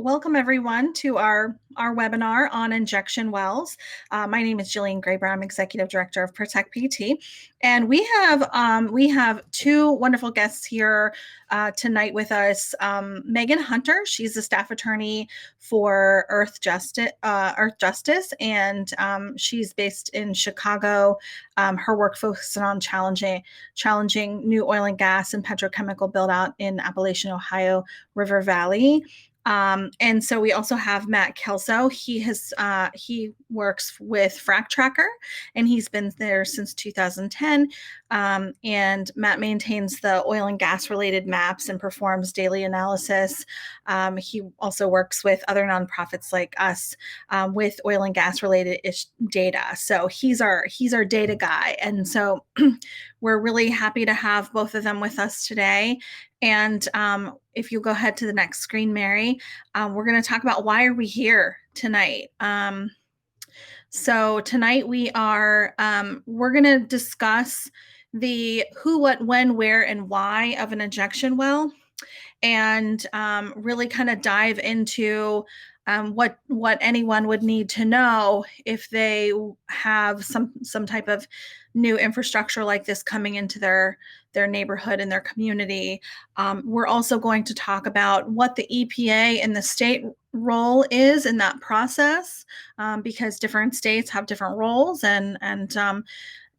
Welcome everyone to our webinar on injection wells. My name is Jillian Graber. I'm Executive Director of Protect PT, and we have two wonderful guests here tonight with us. Megan Hunter, she's a staff attorney for Earth Justice, and she's based in Chicago. Her work focuses on challenging new oil and gas and petrochemical build out in Appalachian, Ohio, River Valley. And so we also have Matt Kelso. He works with Frack Tracker, and he's been there since 2010. And Matt maintains the oil and gas related maps and performs daily analysis. He also works with other nonprofits like us with oil and gas related data. So he's our data guy, and so we're really happy to have both of them with us today. And if you go ahead to the next screen, Mary, we're going to talk about why are we here tonight. So tonight we're going to discuss the who, what, when, where, and why of an injection well, and really kind of dive into what anyone would need to know if they have some type of new infrastructure like this coming into their neighborhood and their community. We're also going to talk about what the EPA and the state role is in that process, because different states have different roles, and the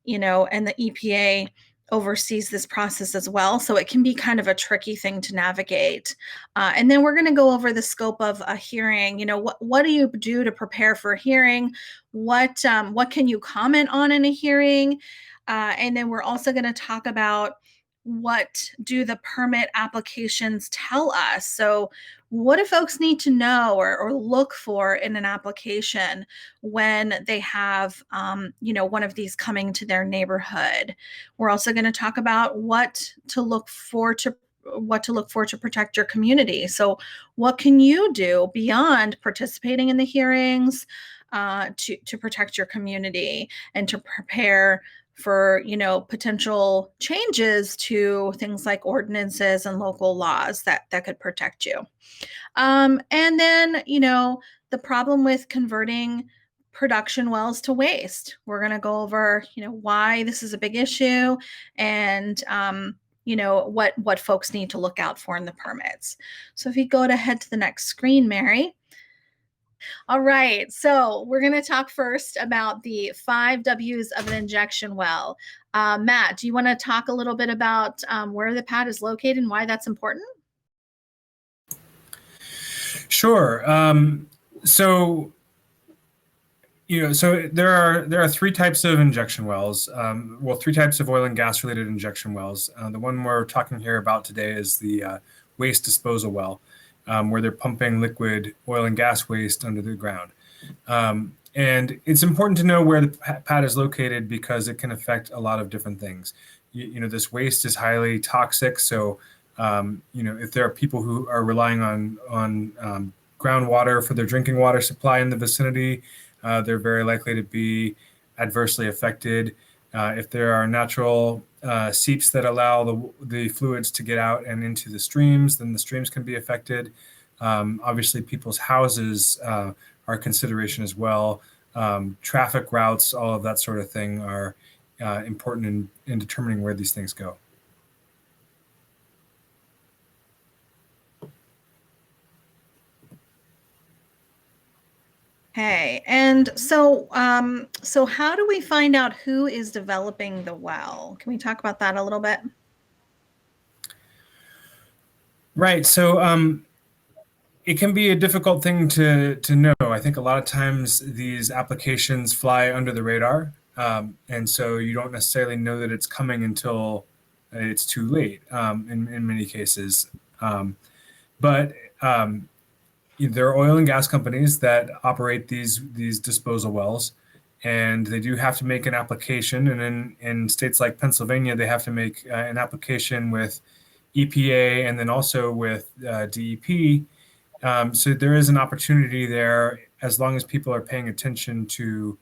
EPA oversees this process as well. So it can be kind of a tricky thing to navigate. And then we're going to go over the scope of a hearing. What do you do to prepare for a hearing? What can you comment on in a hearing? And then we're also going to talk about what do the permit applications tell us? So what do folks need to know or look for in an application when they have, one of these coming to their neighborhood? We're also going to talk about what to look for to protect your community. So what can you do beyond participating in the hearings to protect your community and to prepare for potential changes to things like ordinances and local laws that could protect you. And then the problem with converting production wells to waste. We're going to go over why this is a big issue, and what folks need to look out for in the permits. So if you go ahead to the next screen, Mary. All right, so we're going to talk first about the 5 W's of an injection well. Matt, do you want to talk a little bit about where the pad is located and why that's important? Sure. So there are 3 types of injection wells. 3 types of oil and gas related injection wells. The one we're talking here about today is the waste disposal well, where they're pumping liquid oil and gas waste under the ground. And it's important to know where the pad is located because it can affect a lot of different things. This waste is highly toxic. So, if there are people who are relying on groundwater for their drinking water supply in the vicinity, they're very likely to be adversely affected. If there are natural seeps that allow the fluids to get out and into the streams, then the streams can be affected. Obviously, people's houses are a consideration as well. Traffic routes, all of that sort of thing are important in determining where these things go. Okay, and so how do we find out who is developing the well? Can we talk about that a little bit? Right. So it can be a difficult thing to know. I think a lot of times these applications fly under the radar, and so you don't necessarily know that it's coming until it's too late in many cases. But there are oil and gas companies that operate these disposal wells, and they do have to make an application. And in states like Pennsylvania, they have to make an application with EPA and then also with DEP. So there is an opportunity there as long as people are paying attention to,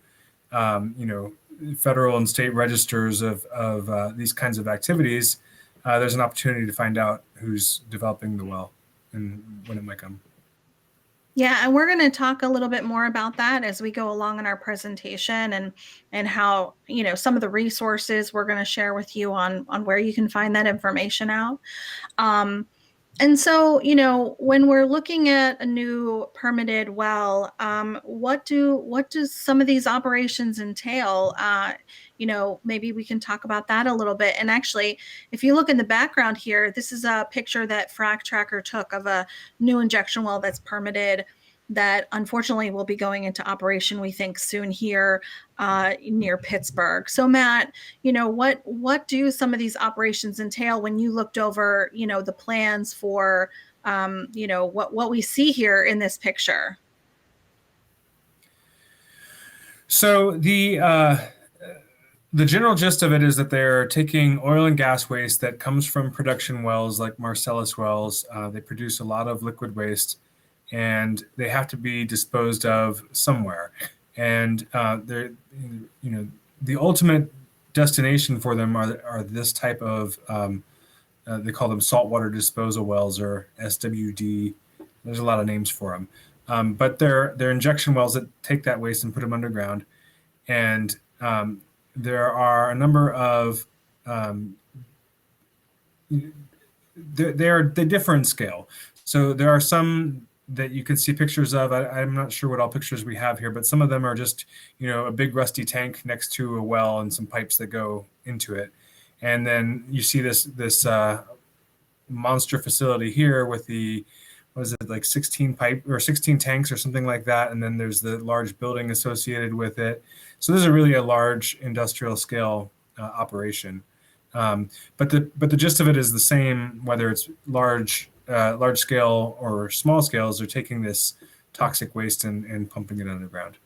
federal and state registers of these kinds of activities. There's an opportunity to find out who's developing the well and when it might come. Yeah, and we're going to talk a little bit more about that as we go along in our presentation, and how, some of the resources we're going to share with you on where you can find that information out. Um, And so, when we're looking at a new permitted well, what does some of these operations entail? Maybe we can talk about that a little bit. And actually, if you look in the background here, this is a picture that Frac Tracker took of a new injection well that's permitted, that unfortunately will be going into operation, we think, soon here near Pittsburgh. So, Matt, what do some of these operations entail when you looked over, the plans for, what we see here in this picture? So the general gist of it is that they're taking oil and gas waste that comes from production wells like Marcellus wells. They produce a lot of liquid waste, and they have to be disposed of somewhere. And they're, the ultimate destination for them are this type of they call them saltwater disposal wells, or SWD. There's a lot of names for them, but they're injection wells that take that waste and put them underground. And there are a number of they differ in scale. So there are some that you can see pictures of. I'm not sure what all pictures we have here, but some of them are just, a big rusty tank next to a well and some pipes that go into it. And then you see this monster facility here with the, what is it, like 16 pipe or 16 tanks or something like that. And then there's the large building associated with it. So this is really a large industrial scale operation. But the gist of it is the same, whether it's large scale or small scales. They're taking this toxic waste and pumping it underground.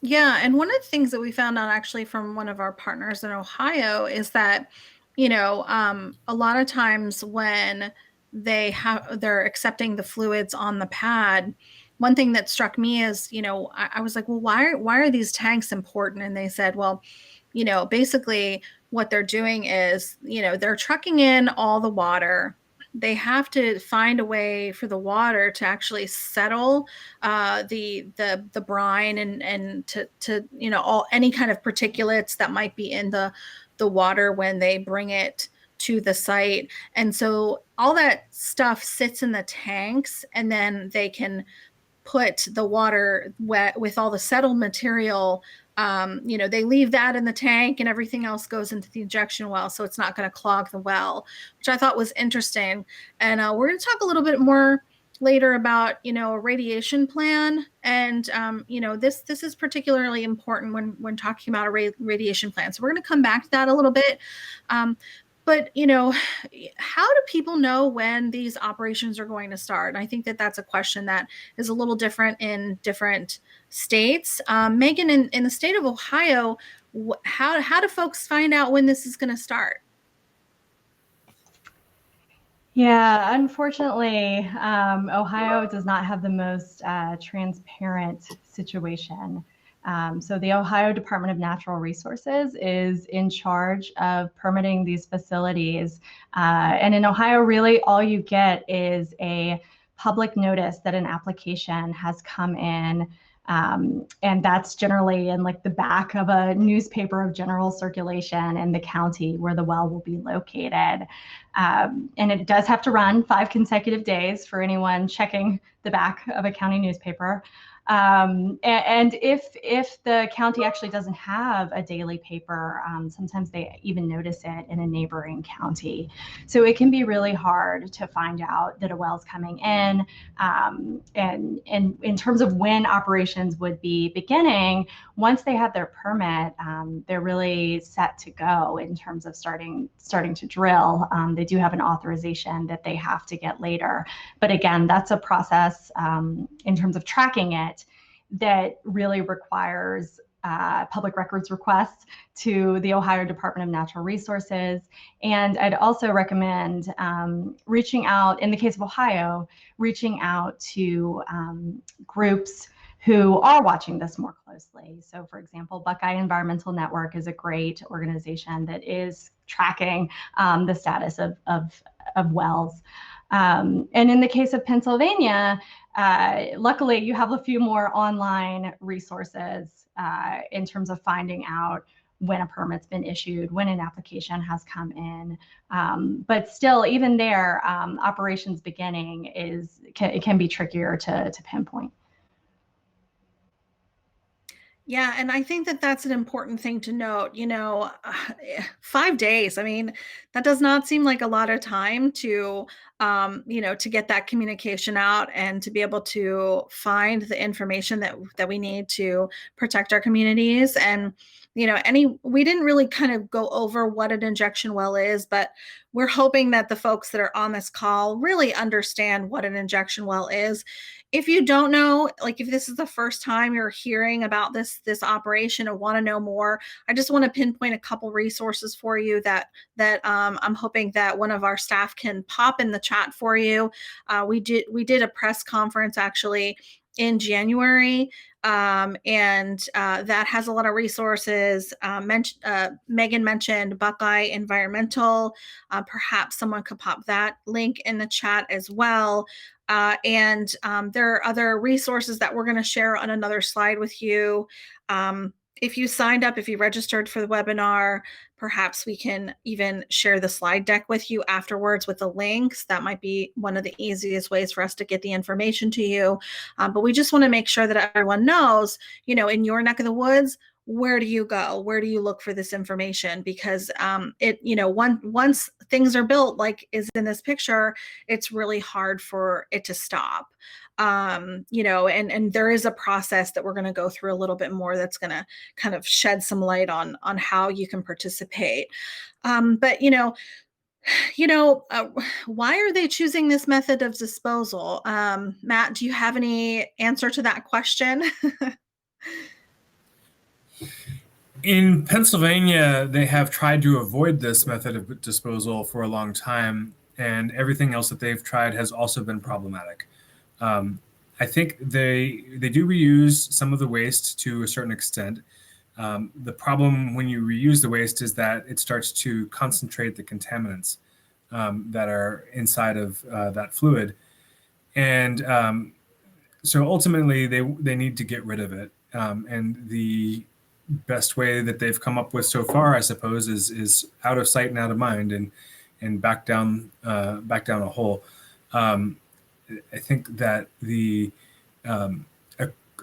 Yeah, and one of the things that we found out actually from one of our partners in Ohio is that, a lot of times when they're accepting the fluids on the pad, one thing that struck me is, I was like, well, why are these tanks important? And they said, well, basically what they're doing is, they're trucking in all the water. They have to find a way for the water to actually settle the brine, and to all any kind of particulates that might be in the water when they bring it to the site. And so all that stuff sits in the tanks, and then they can put the water wet with all the settled material. They leave that in the tank, and everything else goes into the injection well, so it's not going to clog the well, which I thought was interesting. And we're going to talk a little bit more later about, a radiation plan. And this is particularly important when talking about a radiation plan, so we're going to come back to that a little bit. But how do people know when these operations are going to start? And I think that that's a question that is a little different in different states. Megan, in the state of Ohio, how do folks find out when this is going to start? Yeah, unfortunately, Ohio does not have the most transparent situation. So the Ohio Department of Natural Resources is in charge of permitting these facilities. And in Ohio, really all you get is a public notice that an application has come in. And that's generally in like the back of a newspaper of general circulation in the county where the well will be located. And it does have to run 5 consecutive days for anyone checking the back of a county newspaper. And if the county actually doesn't have a daily paper, sometimes they even notice it in a neighboring county. So it can be really hard to find out that a well is coming in. And in terms of when operations would be beginning, once they have their permit, they're really set to go in terms of starting to drill. They do have an authorization that they have to get later. But again, that's a process in terms of tracking it that really requires public records requests to the Ohio Department of Natural Resources. And I'd also recommend reaching out, in the case of Ohio, reaching out to groups who are watching this more closely. So for example, Buckeye Environmental Network is a great organization that is tracking the status of wells. And in the case of Pennsylvania, luckily you have a few more online resources in terms of finding out when a permit's been issued, when an application has come in. But still, even there, operations beginning it can be trickier to pinpoint. Yeah, and I think that that's an important thing to note. 5 days. I mean, that does not seem like a lot of time to, to get that communication out and to be able to find the information that we need to protect our communities. And we didn't really kind of go over what an injection well is, but we're hoping that the folks that are on this call really understand what an injection well is. If you don't know, like if this is the first time you're hearing about this operation and want to know more, I just want to pinpoint a couple resources for you that I'm hoping that one of our staff can pop in the chat for you. We did a press conference actually in January, and that has a lot of resources. Megan mentioned Buckeye Environmental. Perhaps someone could pop that link in the chat as well. And there are other resources that we're going to share on another slide with you. If you signed up, if you registered for the webinar, perhaps we can even share the slide deck with you afterwards with the links. That might be one of the easiest ways for us to get the information to you. But we just want to make sure that everyone knows, in your neck of the woods, where do you go? Where do you look for this information? Because once things are built, like is in this picture, it's really hard for it to stop. And there is a process that we're going to go through a little bit more that's going to kind of shed some light on how you can participate. But why are they choosing this method of disposal? Matt, do you have any answer to that question? In Pennsylvania, they have tried to avoid this method of disposal for a long time, and everything else that they've tried has also been problematic. I think they do reuse some of the waste to a certain extent. The problem when you reuse the waste is that it starts to concentrate the contaminants that are inside of that fluid. And so ultimately, they need to get rid of it. And the best way that they've come up with so far, I suppose, is out of sight and out of mind, and back down a hole. I think that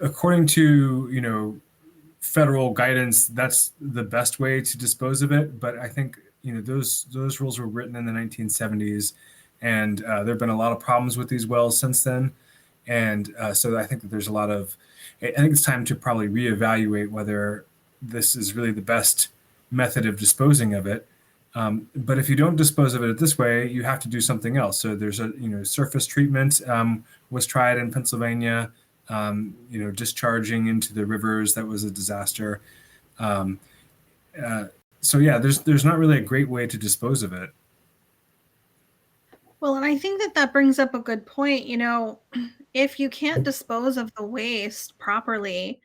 according to federal guidance, that's the best way to dispose of it. But I think those rules were written in the 1970s, and there have been a lot of problems with these wells since then. And so I think that there's I think it's time to probably reevaluate whether this is really the best method of disposing of it. But if you don't dispose of it this way, you have to do something else. So there's surface treatment was tried in Pennsylvania, discharging into the rivers. That was a disaster. So yeah, there's not really a great way to dispose of it. Well, and I think that brings up a good point. If you can't dispose of the waste properly,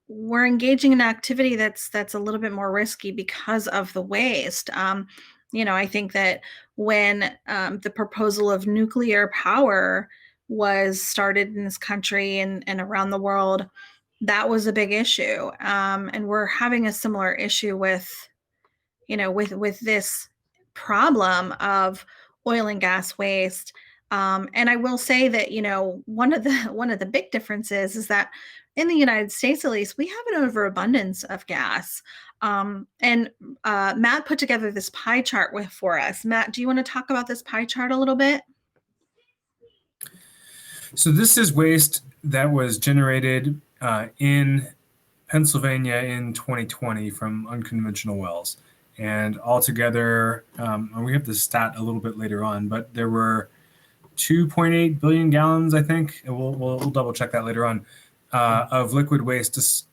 we're engaging in an activity that's a little bit more risky because of the waste. I think that when the proposal of nuclear power was started in this country and around the world, that was a big issue. And we're having a similar issue with this problem of oil and gas waste. And I will say that, one of the big differences is that in the United States, at least, we have an overabundance of gas. And Matt put together this pie chart for us. Matt, do you want to talk about this pie chart a little bit? So this is waste that was generated in Pennsylvania in 2020 from unconventional wells. And altogether, and we have the stat a little bit later on, but there were 2.8 billion gallons, I think, and we'll double check that later on, of liquid waste,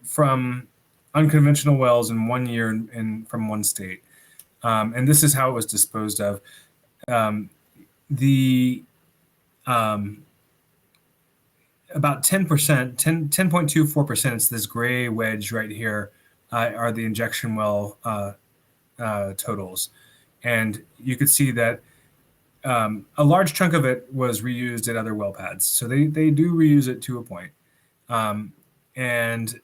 from unconventional wells in 1 year and from one state. And this is how it was disposed of. About 10%, 10.24%, it's this gray wedge right here, are the injection well totals. And you could see that a large chunk of it was reused at other well pads. So they do reuse it to a point. And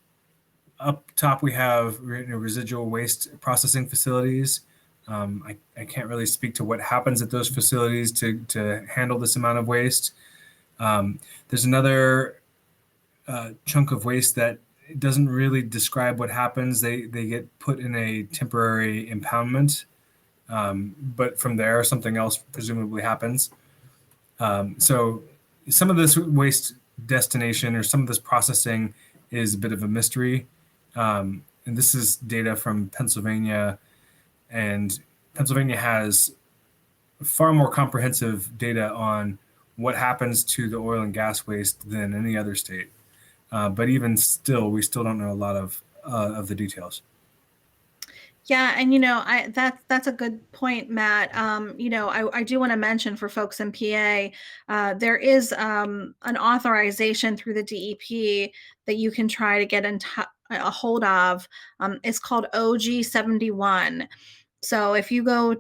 up top, we have residual waste processing facilities. I can't really speak to what happens at those facilities to handle this amount of waste. There's another chunk of waste that doesn't really describe what happens. They get put in a temporary impoundment, but from there, something else presumably happens. So some of this waste destination or some of this processing is a bit of a mystery. And this is data from Pennsylvania, and Pennsylvania has far more comprehensive data on what happens to the oil and gas waste than any other state. But even still, we still don't know a lot of the details. Yeah, and that's a good point, Matt. I do want to mention for folks in PA, there is an authorization through the DEP that you can try to get a hold of. It's called OG71. So if you go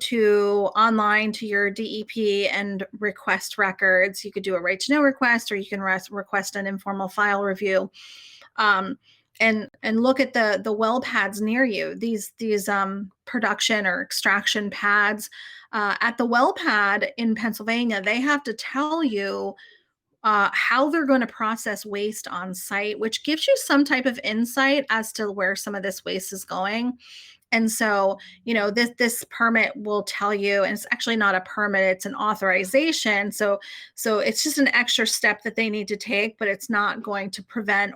online to your DEP and request records, you could do a right to know request, or you can request an informal file review. And look at the well pads near you. These production or extraction pads at the well pad in Pennsylvania, they have to tell you how they're going to process waste on site, which gives you some type of insight as to where some of this waste is going. And so, this permit will tell you, and it's actually not a permit, it's an authorization. So it's just an extra step that they need to take, but it's not going to prevent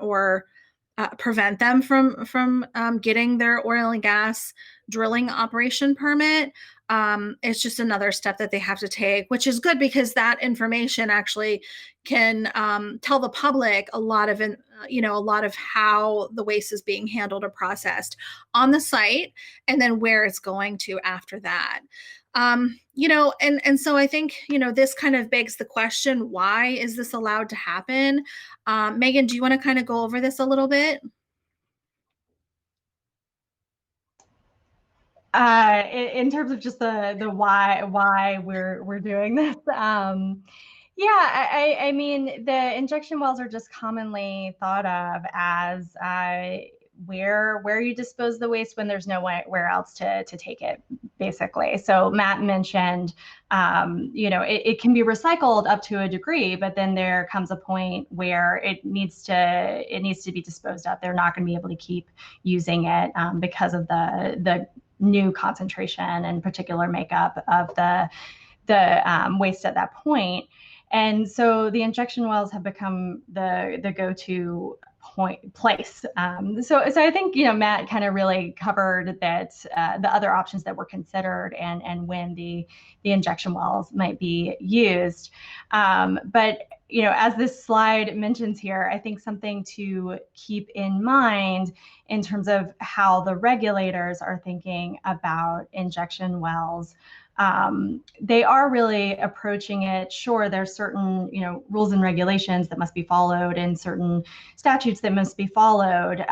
them from getting their oil and gas drilling operation permit. It's just another step that they have to take, which is good because that information actually can tell the public a lot of how the waste is being handled or processed on the site, and then where it's going to after that. And so I think, this kind of begs the question, why is this allowed to happen? Megan, do you want to kind of go over this a little bit? In terms of just the why we're doing this, I mean, the injection wells are just commonly thought of as where you dispose the waste when there's nowhere else to take it, basically. So Matt mentioned, it can be recycled up to a degree, but then there comes a point where it needs to be disposed of. They're not going to be able to keep using it because of the new concentration and particular makeup of the waste at that point. And so the injection wells have become the go-to place. So I think, Matt kind of really covered that the other options that were considered and when the injection wells might be used. But as this slide mentions here, I think something to keep in mind in terms of how the regulators are thinking about injection wells. They are really approaching it. Sure, there's certain rules and regulations that must be followed and certain statutes that must be followed.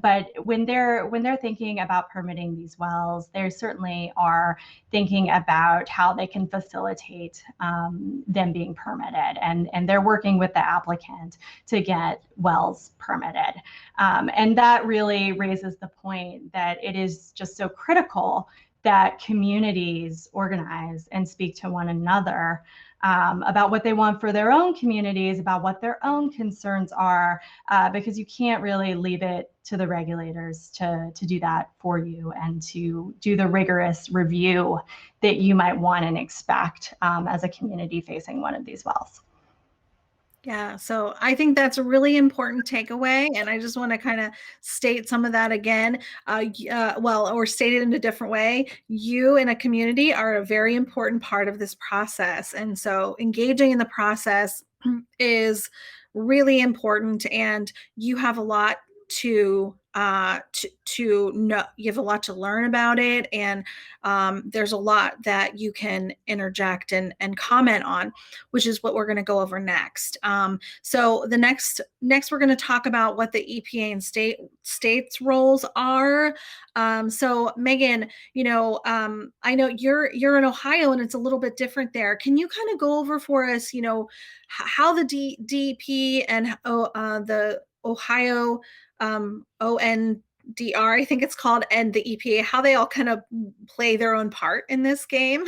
But when they're thinking about permitting these wells, they certainly are thinking about how they can facilitate them being permitted, and they're working with the applicant to get wells permitted. And that really raises the point that it is just so critical that communities organize and speak to one another about what they want for their own communities, about what their own concerns are, because you can't really leave it to the regulators to do that for you and to do the rigorous review that you might want and expect as a community facing one of these wells. Yeah, so I think that's a really important takeaway, and I just want to kind of state some of that again. Or state it in a different way. You in a community are a very important part of this process, and so engaging in the process is really important, and you have a lot to to know. You have a lot to learn about it, and there's a lot that you can interject and comment on, which is what we're going to go over next. So the next we're going to talk about what the EPA and states roles are. So Megan, I know you're in Ohio and it's a little bit different there. Can you kind of go over for us, how the DEP and the Ohio ONDR, I think it's called, and the EPA, how they all kind of play their own part in this game?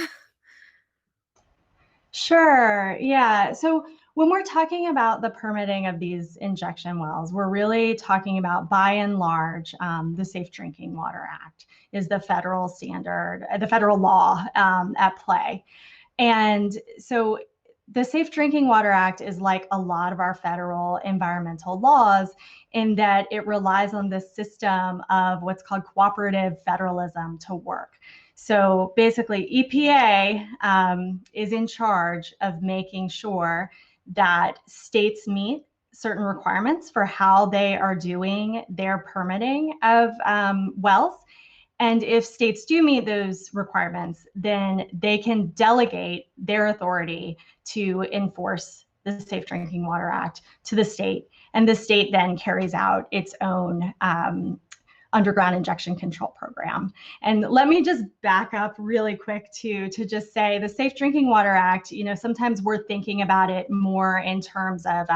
Sure. Yeah. So when we're talking about the permitting of these injection wells, we're really talking about, by and large, the Safe Drinking Water Act is the federal standard, the federal law at play. And so the Safe Drinking Water Act is like a lot of our federal environmental laws in that it relies on this system of what's called cooperative federalism to work. So basically, EPA is in charge of making sure that states meet certain requirements for how they are doing their permitting of wells. And if states do meet those requirements, then they can delegate their authority to enforce the Safe Drinking Water Act to the state. And the state then carries out its own underground injection control program. And let me just back up really quick to just say the Safe Drinking Water Act, sometimes we're thinking about it more in terms of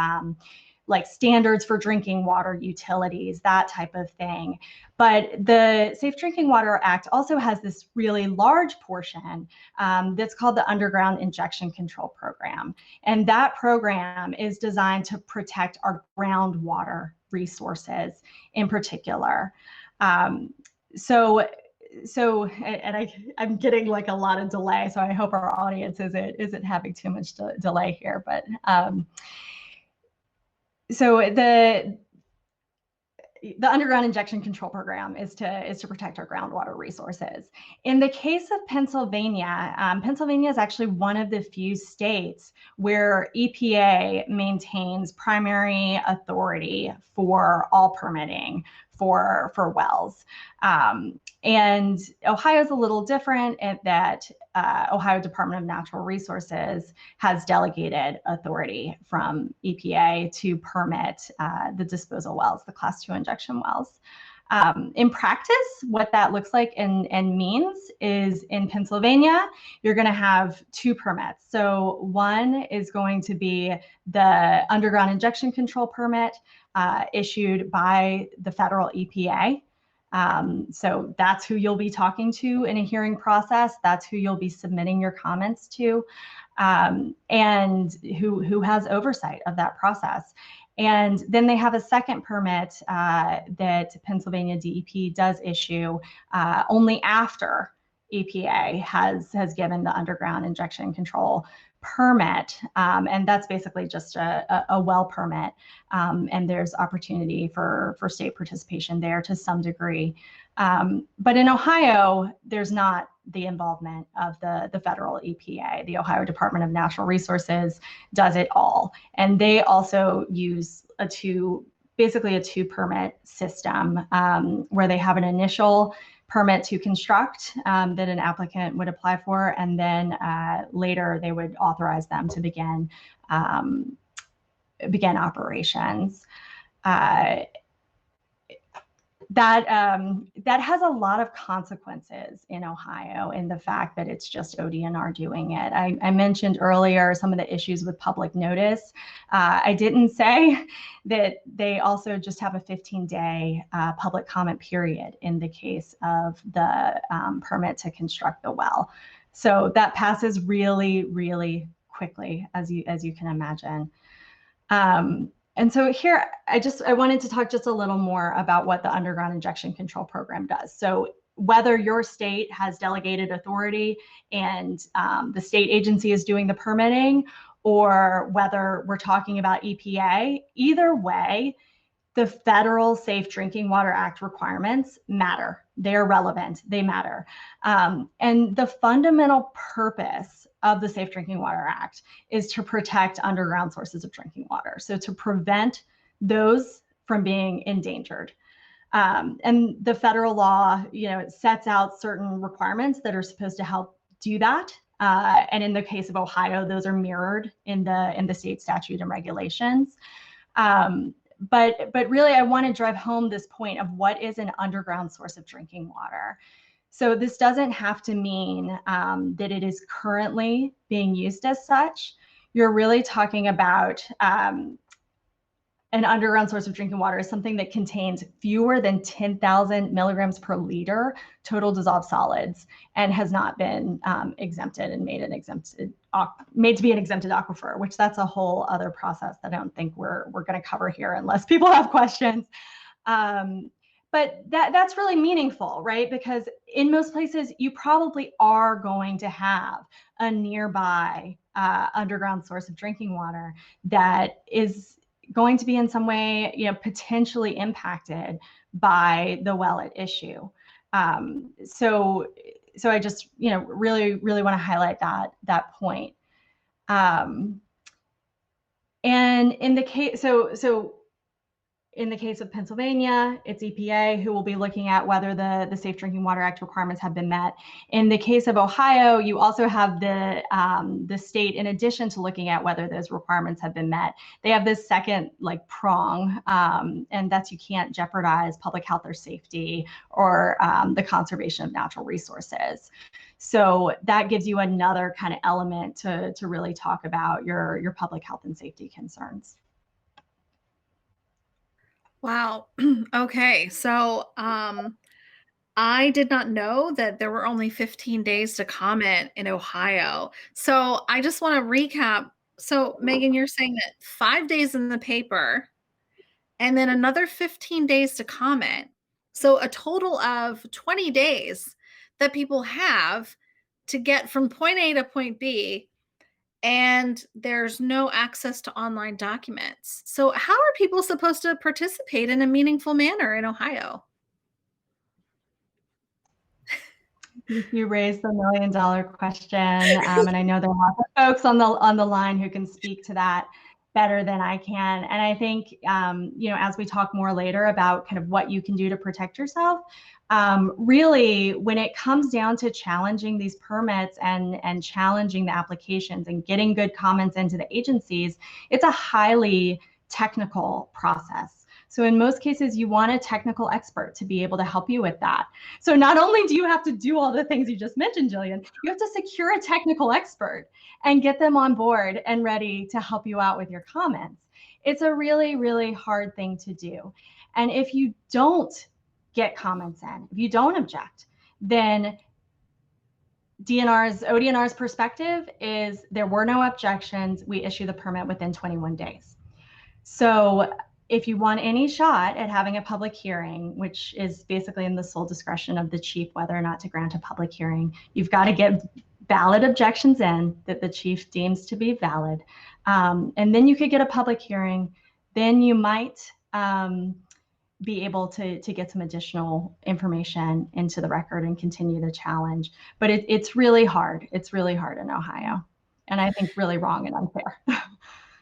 like standards for drinking water utilities, that type of thing. But the Safe Drinking Water Act also has this really large portion that's called the Underground Injection Control Program. And that program is designed to protect our groundwater resources in particular. So I'm getting like a lot of delay, so I hope our audience isn't having too much delay here. But so the Underground Injection Control Program is to protect our groundwater resources. In the case of Pennsylvania, Pennsylvania is actually one of the few states where EPA maintains primary authority for all permitting for wells. And Ohio is a little different in that Ohio Department of Natural Resources has delegated authority from EPA to permit the disposal wells, the Class 2 injection wells. In practice, what that looks like and means is in Pennsylvania, you're going to have two permits. So one is going to be the underground injection control permit issued by the federal EPA. So that's who you'll be talking to in a hearing process. That's who you'll be submitting your comments to, and who has oversight of that process. And then they have a second permit that Pennsylvania DEP does issue only after EPA has given the underground injection control permit, and that's basically just a well permit, and there's opportunity for state participation there to some degree. But in Ohio, there's not the involvement of the federal EPA. The Ohio Department of Natural Resources does it all, and they also use basically a two permit system where they have an initial permit to construct that an applicant would apply for, and then later they would authorize them to begin operations. That has a lot of consequences in Ohio in the fact that it's just ODNR doing it. I mentioned earlier some of the issues with public notice. I didn't say that they also just have a 15-day public comment period in the case of the permit to construct the well. So that passes really, really quickly, as you can imagine. And so here, I wanted to talk just a little more about what the Underground Injection Control Program does. So whether your state has delegated authority and the state agency is doing the permitting, or whether we're talking about EPA, either way, the federal Safe Drinking Water Act requirements matter. They're relevant, they matter. And the fundamental purpose of the Safe Drinking Water Act is to protect underground sources of drinking water. So to prevent those from being endangered. And the federal law, it sets out certain requirements that are supposed to help do that. And in the case of Ohio, those are mirrored in the state statute and regulations. But really, I want to drive home this point of what is an underground source of drinking water. So this doesn't have to mean that it is currently being used as such. You're really talking about an underground source of drinking water is something that contains fewer than 10,000 milligrams per liter total dissolved solids and has not been exempted and made to be an exempted aquifer, which that's a whole other process that I don't think we're going to cover here unless people have questions. But that's really meaningful, right? Because in most places, you probably are going to have a nearby underground source of drinking water that is going to be in some way, potentially impacted by the well at issue. So I just, really want to highlight that point. And in the case, in the case of Pennsylvania, it's EPA who will be looking at whether the Safe Drinking Water Act requirements have been met. In the case of Ohio, you also have the state, in addition to looking at whether those requirements have been met, they have this second prong, and that's you can't jeopardize public health or safety or the conservation of natural resources. So that gives you another kind of element to really talk about your public health and safety concerns. Wow. Okay. So I did not know that there were only 15 days to comment in Ohio. So I just want to recap. So Megan, you're saying that 5 days in the paper and then another 15 days to comment. So a total of 20 days that people have to get from point A to point B, and there's no access to online documents. So how are people supposed to participate in a meaningful manner in Ohio? You raised the $1 million question, and I know there are lots of folks on the line who can speak to that better than I can. And I think, as we talk more later about kind of what you can do to protect yourself, really, when it comes down to challenging these permits and challenging the applications and getting good comments into the agencies, it's a highly technical process. So in most cases, you want a technical expert to be able to help you with that. So not only do you have to do all the things you just mentioned, Jillian, you have to secure a technical expert and get them on board and ready to help you out with your comments. It's a really, really hard thing to do. And if you don't get comments in, if you don't object, then ODNR's perspective is there were no objections. We issue the permit within 21 days. So if you want any shot at having a public hearing, which is basically in the sole discretion of the chief whether or not to grant a public hearing, you've got to get valid objections in that the chief deems to be valid. And then you could get a public hearing. Then you might be able to get some additional information into the record and continue the challenge. But it's really hard. It's really hard in Ohio. And I think really wrong and unfair.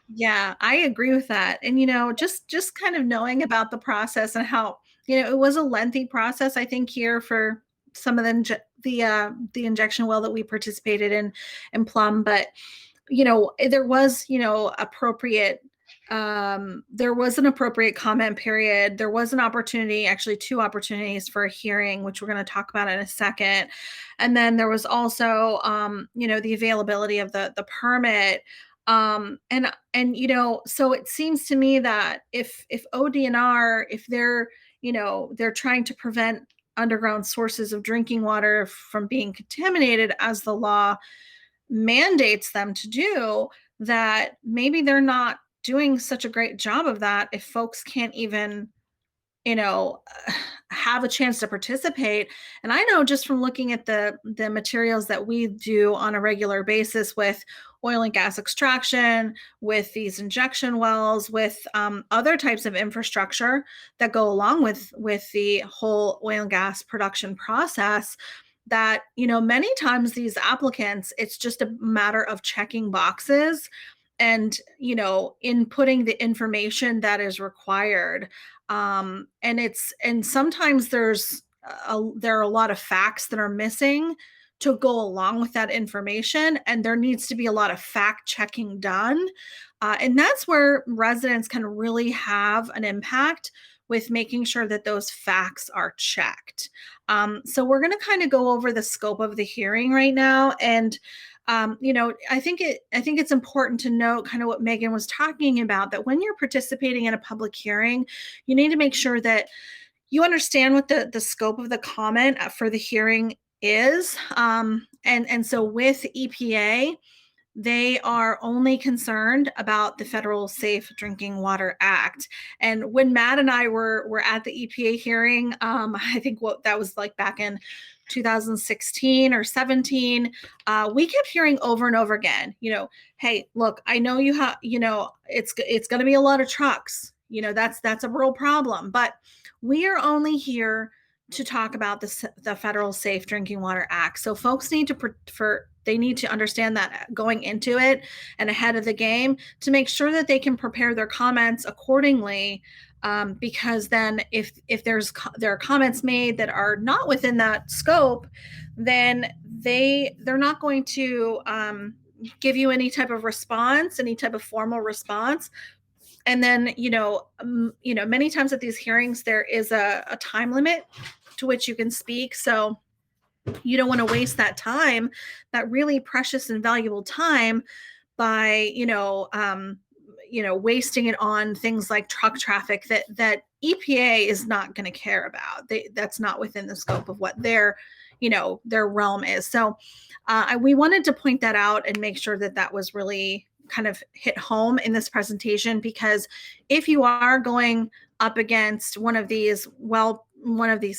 Yeah, I agree with that. And, just kind of knowing about the process and how, it was a lengthy process, I think, here for some of the injection well that we participated in Plum. But, there was, there was an appropriate comment period. There was an opportunity, actually 2 opportunities for a hearing, which we're going to talk about in a second. And then there was also, the availability of the permit. So it seems to me that if ODNR, if they're trying to prevent underground sources of drinking water from being contaminated as the law mandates them to do, that maybe they're not doing such a great job of that if folks can't even have a chance to participate. And I know just from looking at the materials that we do on a regular basis with oil and gas extraction, with these injection wells, with other types of infrastructure that go along with the whole oil and gas production process, that, many times these applicants, it's just a matter of checking boxes and inputting the information that is required. And sometimes there are a lot of facts that are missing to go along with that information, and there needs to be a lot of fact checking done. And that's where residents can really have an impact with making sure that those facts are checked. So we're going to kind of go over the scope of the hearing right now. And I think it's important to note kind of what Megan was talking about, that when you're participating in a public hearing, you need to make sure that you understand what the scope of the comment for the hearing is. And so with EPA, they are only concerned about the Federal Safe Drinking Water Act. And when Matt and I were at the EPA hearing, I think that was like back in 2016 or 17, we kept hearing over and over again, hey, look, I know you have, it's going to be a lot of trucks. That's a real problem. But we are only here to talk about the Federal Safe Drinking Water Act. So folks need to understand that going into it and ahead of the game, to make sure that they can prepare their comments accordingly. Because then if there are comments made that are not within that scope, then they're not going to give you any type of response, any type of formal response. And then, many times at these hearings, there is a time limit to which you can speak. So you don't want to waste that time, that really precious and valuable time, by, wasting it on things like truck traffic that EPA is not going to care about. That's not within the scope of what their realm is. So we wanted to point that out and make sure that was really kind of hit home in this presentation, because if you are going up against one of these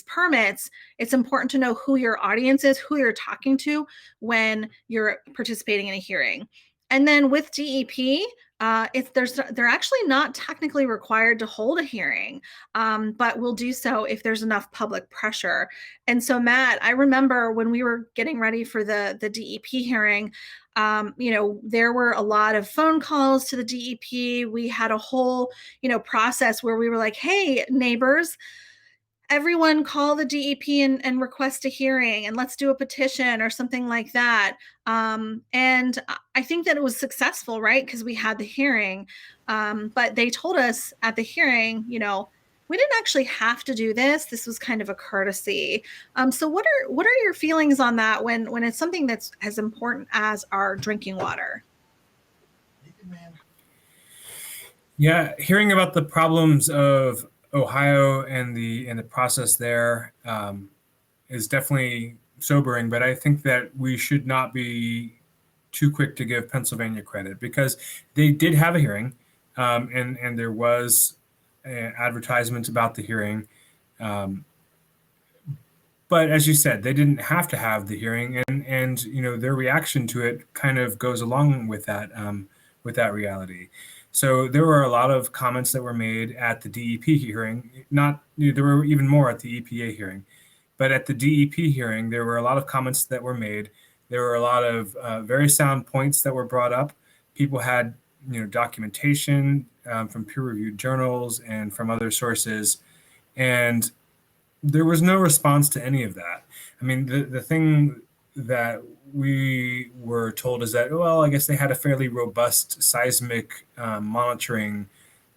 permits, it's important to know who your audience is, who you're talking to when you're participating in a hearing. And then with DEP, they're actually not technically required to hold a hearing, but will do so if there's enough public pressure. And so, Matt, I remember when we were getting ready for the DEP hearing, there were a lot of phone calls to the DEP. We had a whole, process where we were like, hey, neighbors, everyone call the DEP and request a hearing, and let's do a petition or something like that. And I think that it was successful, right? Because we had the hearing. But they told us at the hearing, we didn't actually have to do this. This was kind of a courtesy. So what are your feelings on that when it's something that's as important as our drinking water? Yeah, hearing about the problems of Ohio and the process there is definitely sobering, but I think that we should not be too quick to give Pennsylvania credit, because they did have a hearing, and there was advertisements about the hearing. But as you said, they didn't have to have the hearing, and their reaction to it kind of goes along with that reality. So there were a lot of comments that were made at the DEP hearing. There were even more at the EPA hearing, but at the DEP hearing, there were a lot of comments that were made. There were a lot of very sound points that were brought up. People had documentation from peer-reviewed journals and from other sources, and there was no response to any of that. I mean, the thing that we were told is that, well, I guess they had a fairly robust seismic monitoring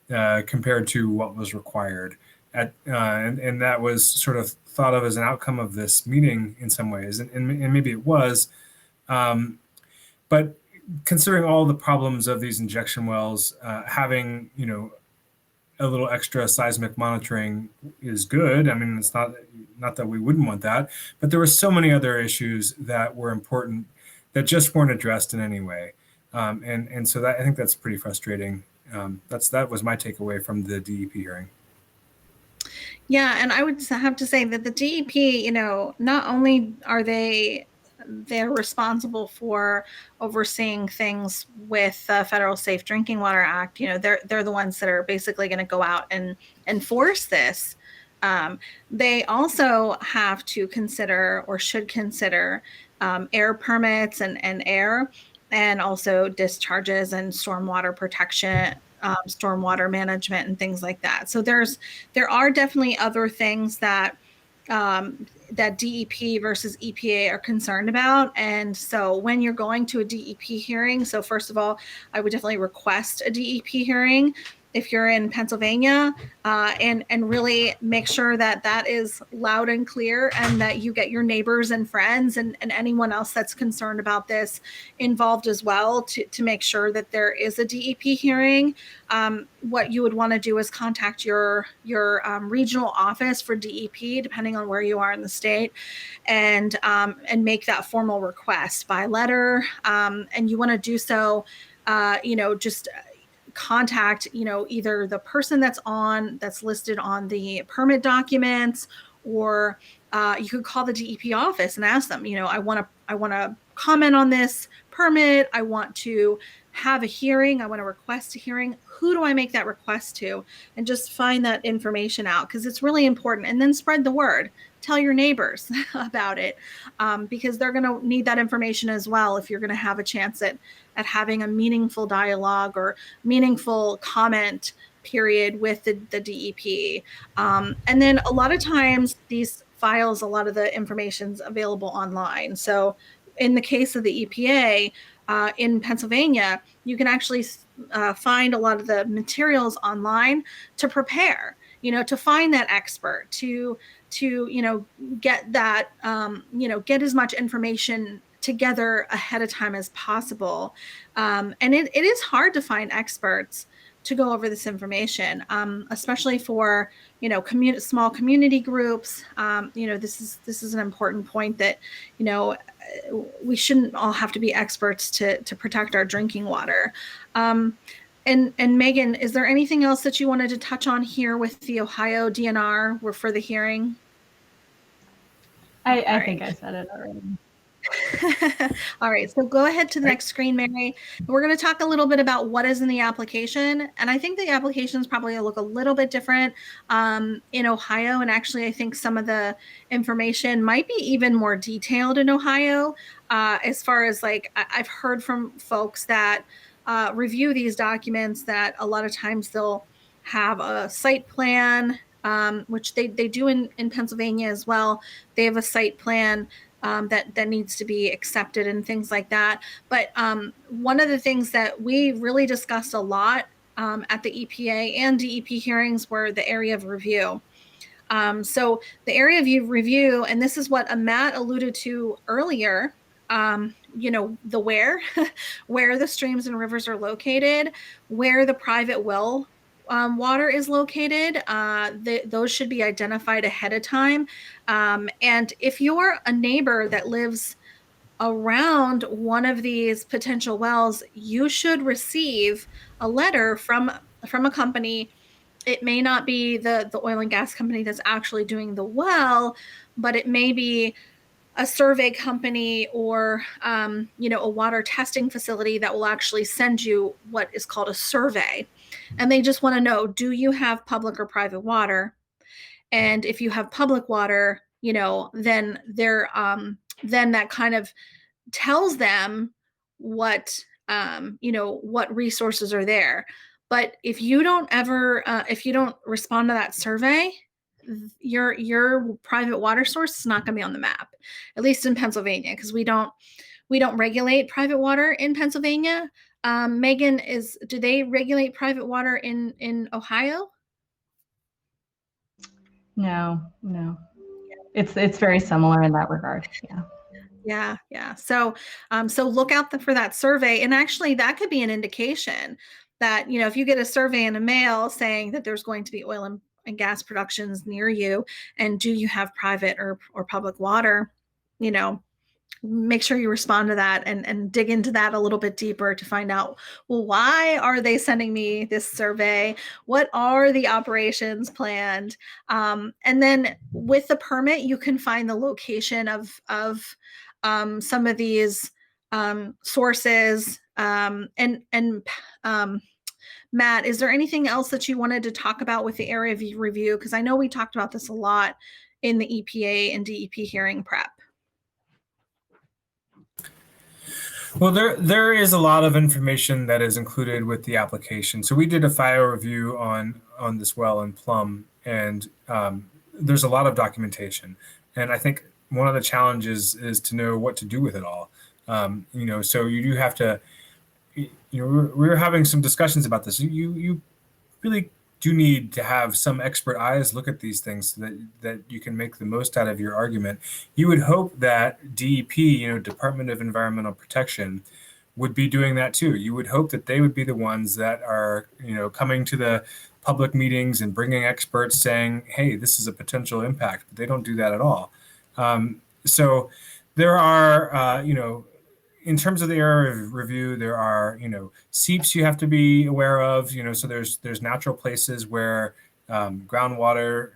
compared to what was required. And that was sort of thought of as an outcome of this meeting in some ways, and maybe it was. But considering all the problems of these injection wells, having, a little extra seismic monitoring is good. I mean, it's not that we wouldn't want that, but there were so many other issues that were important that just weren't addressed in any way. And so I think that's pretty frustrating. That was my takeaway from the DEP hearing. Yeah, and I would have to say that the DEP, not only are they're responsible for overseeing things with the Federal Safe Drinking Water Act. They're the ones that are basically going to go out and enforce this. They also have to consider, or should consider, air permits and air. and also discharges and stormwater protection, stormwater management, and things like that. So there are definitely other things that that DEP versus EPA are concerned about. And so when you're going to a DEP hearing, so first of all, I would definitely request a DEP hearing if you're in Pennsylvania, and really make sure that that is loud and clear, and that you get your neighbors and friends and anyone else that's concerned about this involved as well, to make sure that there is a DEP hearing. What you would want to do is contact your regional office for DEP, depending on where you are in the state, and make that formal request by letter. And you want to do so, just contact, either the person that's listed on the permit documents, or you could call the DEP office and ask them, I want to comment on this permit. I want to have a hearing. I want to request a hearing. Who do I make that request to? And just find that information out, because it's really important. And then spread the word. Tell your neighbors about it, because they're going to need that information as well if you're going to have a chance at having a meaningful dialogue or meaningful comment period with the DEP. And then a lot of times these files, a lot of the information's available online. So in the case of the EPA, in Pennsylvania, you can actually find a lot of the materials online to prepare, to find that expert, to get that, get as much information together ahead of time as possible. And it is hard to find experts to go over this information, especially for, small community groups. This is an important point that, we shouldn't all have to be experts to protect our drinking water. And Megan, is there anything else that you wanted to touch on here with the Ohio DNR for the hearing? I think I said it already. All right, so go ahead to the next screen, Mary. We're going to talk a little bit about what is in the application. And I think the applications probably look a little bit different in Ohio. And actually, I think some of the information might be even more detailed in Ohio, as far as I've heard from folks that review these documents that a lot of times they'll have a site plan, which they do in Pennsylvania as well. They have a site plan that needs to be accepted and things like that. But one of the things that we really discussed a lot at the EPA and DEP hearings were the area of review. So the area of review, and this is what Matt alluded to earlier, the where the streams and rivers are located, where the private well water is located. Those should be identified ahead of time. And if you're a neighbor that lives around one of these potential wells, you should receive a letter from a company. It may not be the oil and gas company that's actually doing the well, but it may be a survey company or a water testing facility that will actually send you what is called a survey. And they just want to know, do you have public or private water? And if you have public water, then then that kind of tells them what what resources are there. But if you don't respond to that survey, your private water source is not going to be on the map, at least in Pennsylvania, because we don't regulate private water in Pennsylvania. Megan, do they regulate private water in Ohio? No. It's very similar in that regard. Yeah. So look out for that survey, and actually that could be an indication that if you get a survey in the mail saying that there's going to be oil and gas productions near you, and do you have private or public water, make sure you respond to that and dig into that a little bit deeper to find out, well, why are they sending me this survey? What are the operations planned? And then with the permit, you can find the location of some of these sources. Matt, is there anything else that you wanted to talk about with the area of review? Because I know we talked about this a lot in the EPA and DEP hearing prep. Well, there is a lot of information that is included with the application. So we did a FIO review on this well in Plum, and there's a lot of documentation. And I think one of the challenges is to know what to do with it all. So you do have to. We were having some discussions about this. You really do need to have some expert eyes look at these things so that you can make the most out of your argument. You would hope that DEP, Department of Environmental Protection, would be doing that too. You would hope that they would be the ones that are, coming to the public meetings and bringing experts saying, hey, this is a potential impact, but they don't do that at all. So there are, in terms of the area of review, there are, seeps you have to be aware of, so there's natural places where groundwater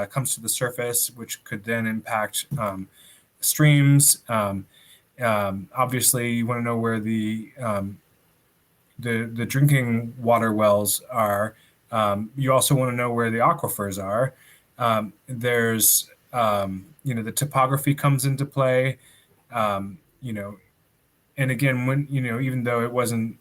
comes to the surface, which could then impact streams. Obviously, you want to know where the drinking water wells are. You also want to know where the aquifers are. There's, the topography comes into play. And again, when even though it wasn't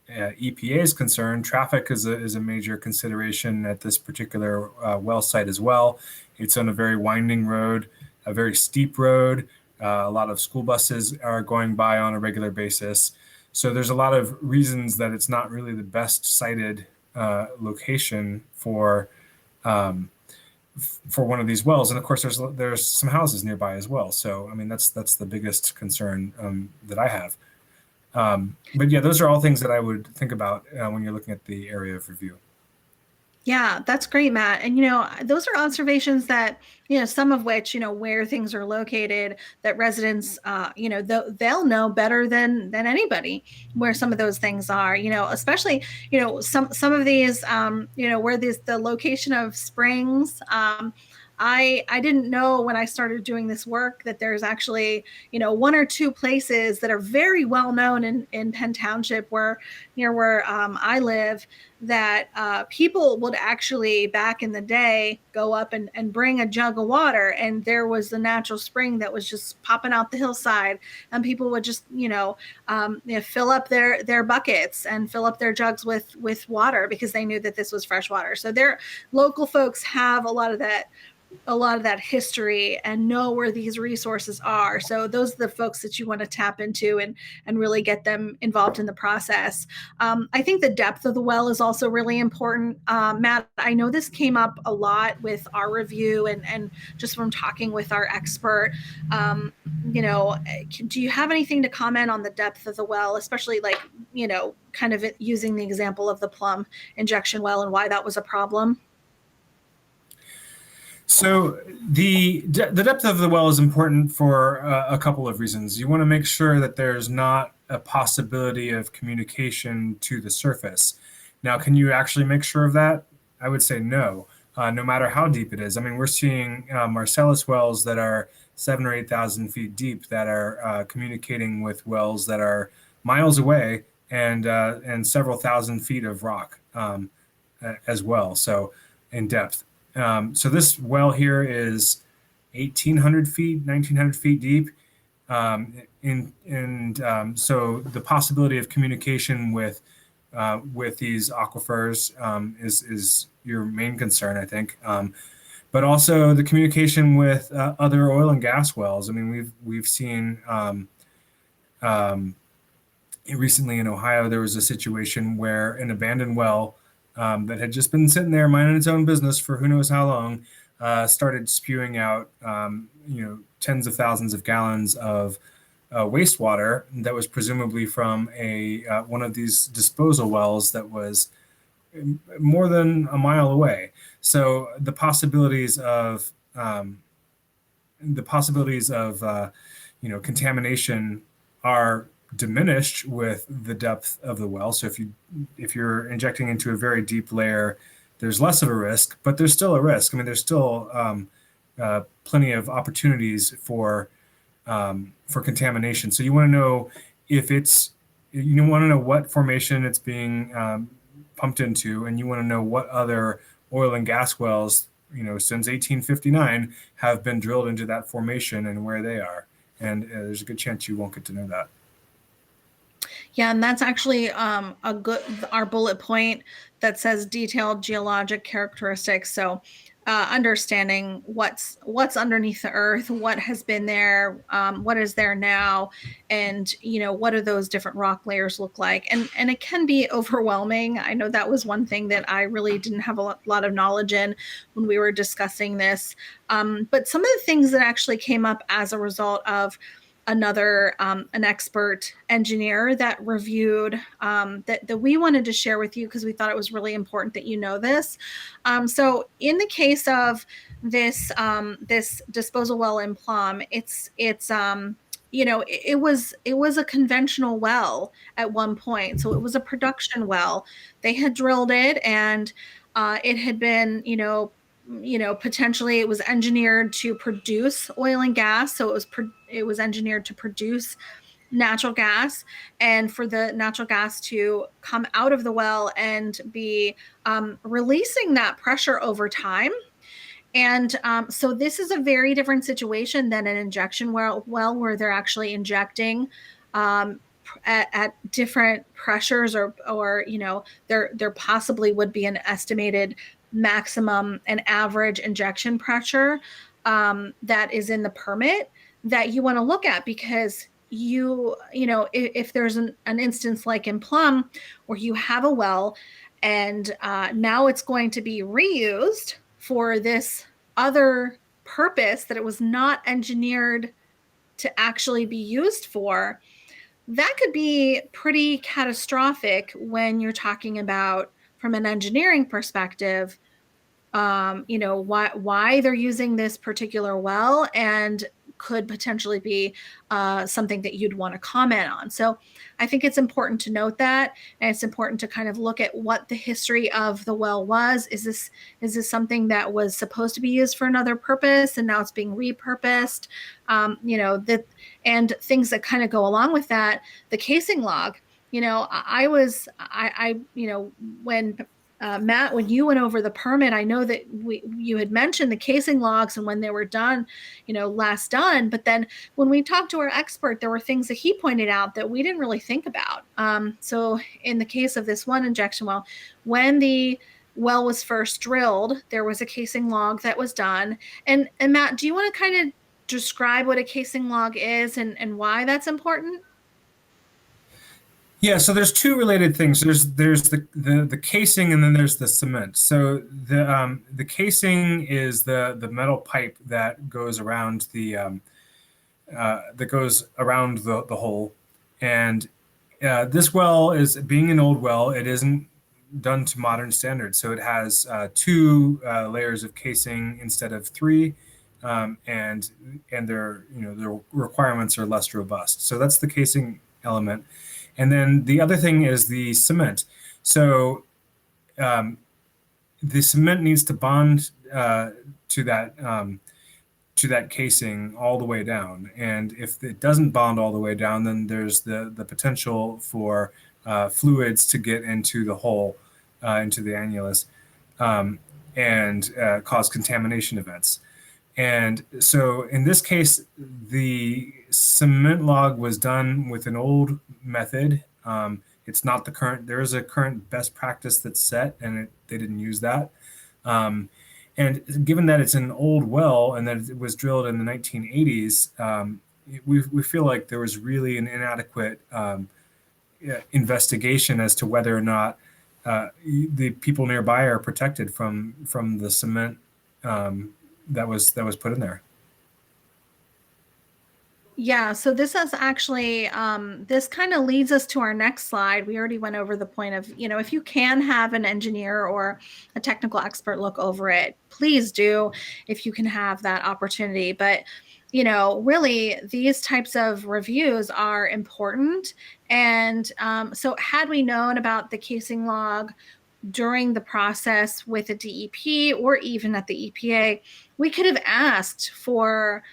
EPA's concern, traffic is a major consideration at this particular well site as well. It's on a very winding road, a very steep road. A lot of school buses are going by on a regular basis. So there's a lot of reasons that it's not really the best sited location for one of these wells. And of course, there's some houses nearby as well. So I mean, that's the biggest concern that I have. But yeah, those are all things that I would think about when you're looking at the area of review. Yeah, that's great, Matt. And, those are observations that, some of which, where things are located, that residents, they'll know better than anybody where some of those things are, especially, some of these, where the location of springs, I didn't know when I started doing this work that there's actually, one or two places that are very well known in Penn Township near where I live, that people would actually back in the day go up and bring a jug of water, and there was the natural spring that was just popping out the hillside, and people would just fill up their buckets and fill up their jugs with water because they knew that this was fresh water. So their local folks have a lot of that history and know where these resources are. So those are the folks that you want to tap into and really get them involved in the process. I think the depth of the well is also really important. Matt, I know this came up a lot with our review and just from talking with our expert. Do you have anything to comment on the depth of the well, especially kind of using the example of the Plum injection well and why that was a problem? So the depth of the well is important for a couple of reasons. You want to make sure that there's not a possibility of communication to the surface. Now, can you actually make sure of that? I would say no, no matter how deep it is. I mean, we're seeing Marcellus wells that are 7,000 or 8,000 feet deep that are communicating with wells that are miles away and several thousand feet of rock as well. So in depth. So this well here is 1,800 feet, 1,900 feet deep. So the possibility of communication with these aquifers is your main concern, I think. But also the communication with other oil and gas wells. I mean, we've seen recently in Ohio, there was a situation where an abandoned well that had just been sitting there minding its own business for who knows how long, started spewing out, tens of thousands of gallons of wastewater that was presumably from one of these disposal wells that was more than a mile away. So the possibilities of contamination are diminished with the depth of the well. So if you're injecting into a very deep layer, there's less of a risk, but there's still a risk. I mean, there's still plenty of opportunities for contamination. So you want to know what formation it's being pumped into, and you want to know what other oil and gas wells, since 1859 have been drilled into that formation and where they are. And there's a good chance you won't get to know that. Yeah, and that's actually a good our bullet point that says detailed geologic characteristics. So, understanding what's underneath the earth, what has been there, what is there now, and what do those different rock layers look like? And it can be overwhelming. I know that was one thing that I really didn't have a lot of knowledge in when we were discussing this. But some of the things that actually came up as a result of another an expert engineer that reviewed that we wanted to share with you because we thought it was really important that you know this. So in the case of this disposal well in Plum, it was a conventional well at one point, so it was a production well. They had drilled it, and it had been potentially it was engineered to produce oil and gas, so it was engineered to produce natural gas, and for the natural gas to come out of the well and be releasing that pressure over time. And so this is a very different situation than an injection well where they're actually injecting um, at different pressures, or there possibly would be an estimated maximum and average injection pressure that is in the permit that you want to look at, because if there's an instance like in Plum where you have a well and now it's going to be reused for this other purpose that it was not engineered to actually be used for, that could be pretty catastrophic when you're talking about, from an engineering perspective, why they're using this particular well, and could potentially be something that you'd want to comment on. So I think it's important to note that, and it's important to kind of look at what the history of the well was. Is this something that was supposed to be used for another purpose and now it's being repurposed? And things that kind of go along with that. The casing log. When Matt, when you went over the permit, I know that you had mentioned the casing logs and when they were done, last done. But then when we talked to our expert, there were things that he pointed out that we didn't really think about. So in the case of this one injection well, when the well was first drilled, there was a casing log that was done. And Matt, do you want to kind of describe what a casing log is and why that's important? Yeah, so there's two related things. There's the casing, and then there's the cement. So the casing is the metal pipe that goes around the hole. And this well, is being an old well, it isn't done to modern standards. So it has two layers of casing instead of three, and their requirements are less robust. So that's the casing element. And then the other thing is the cement. So the cement needs to bond to that casing all the way down. And if it doesn't bond all the way down, then there's the potential for fluids to get into the hole, into the annulus, and cause contamination events. And so in this case, the cement log was done with an old method. It's not the current. There is a current best practice that's set, and they didn't use that. And given that it's an old well and that it was drilled in the 1980s, we feel like there was really an inadequate investigation as to whether or not the people nearby are protected from the cement that was put in there. Yeah, so this is actually, this kind of leads us to our next slide. We already went over the point of, if you can have an engineer or a technical expert look over it, please do, if you can have that opportunity. But, really, these types of reviews are important. And so had we known about the casing log during the process with a DEP or even at the EPA, we could have asked for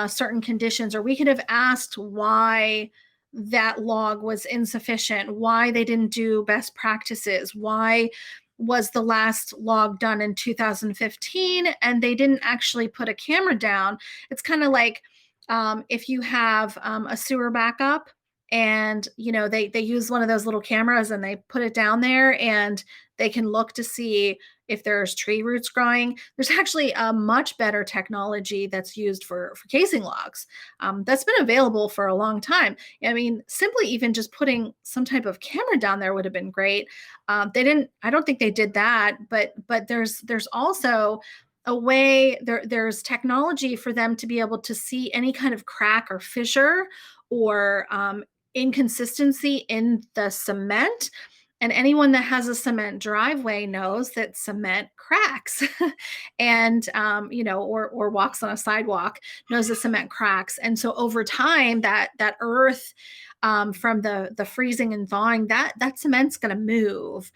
certain conditions, or we could have asked why that log was insufficient, why they didn't do best practices, why was the last log done in 2015 and they didn't actually put a camera down. It's kind of like if you have a sewer backup and they use one of those little cameras and they put it down there, and they can look to see if there's tree roots growing. There's actually a much better technology that's used for casing logs, that's been available for a long time. I mean, simply even just putting some type of camera down there would have been great. I don't think they did that, but there's also a way, there's technology for them to be able to see any kind of crack or fissure or inconsistency in the cement. And anyone that has a cement driveway knows that cement cracks and, or walks on a sidewalk knows that cement cracks. And so over time, that earth, from the freezing and thawing, that cement's going to move.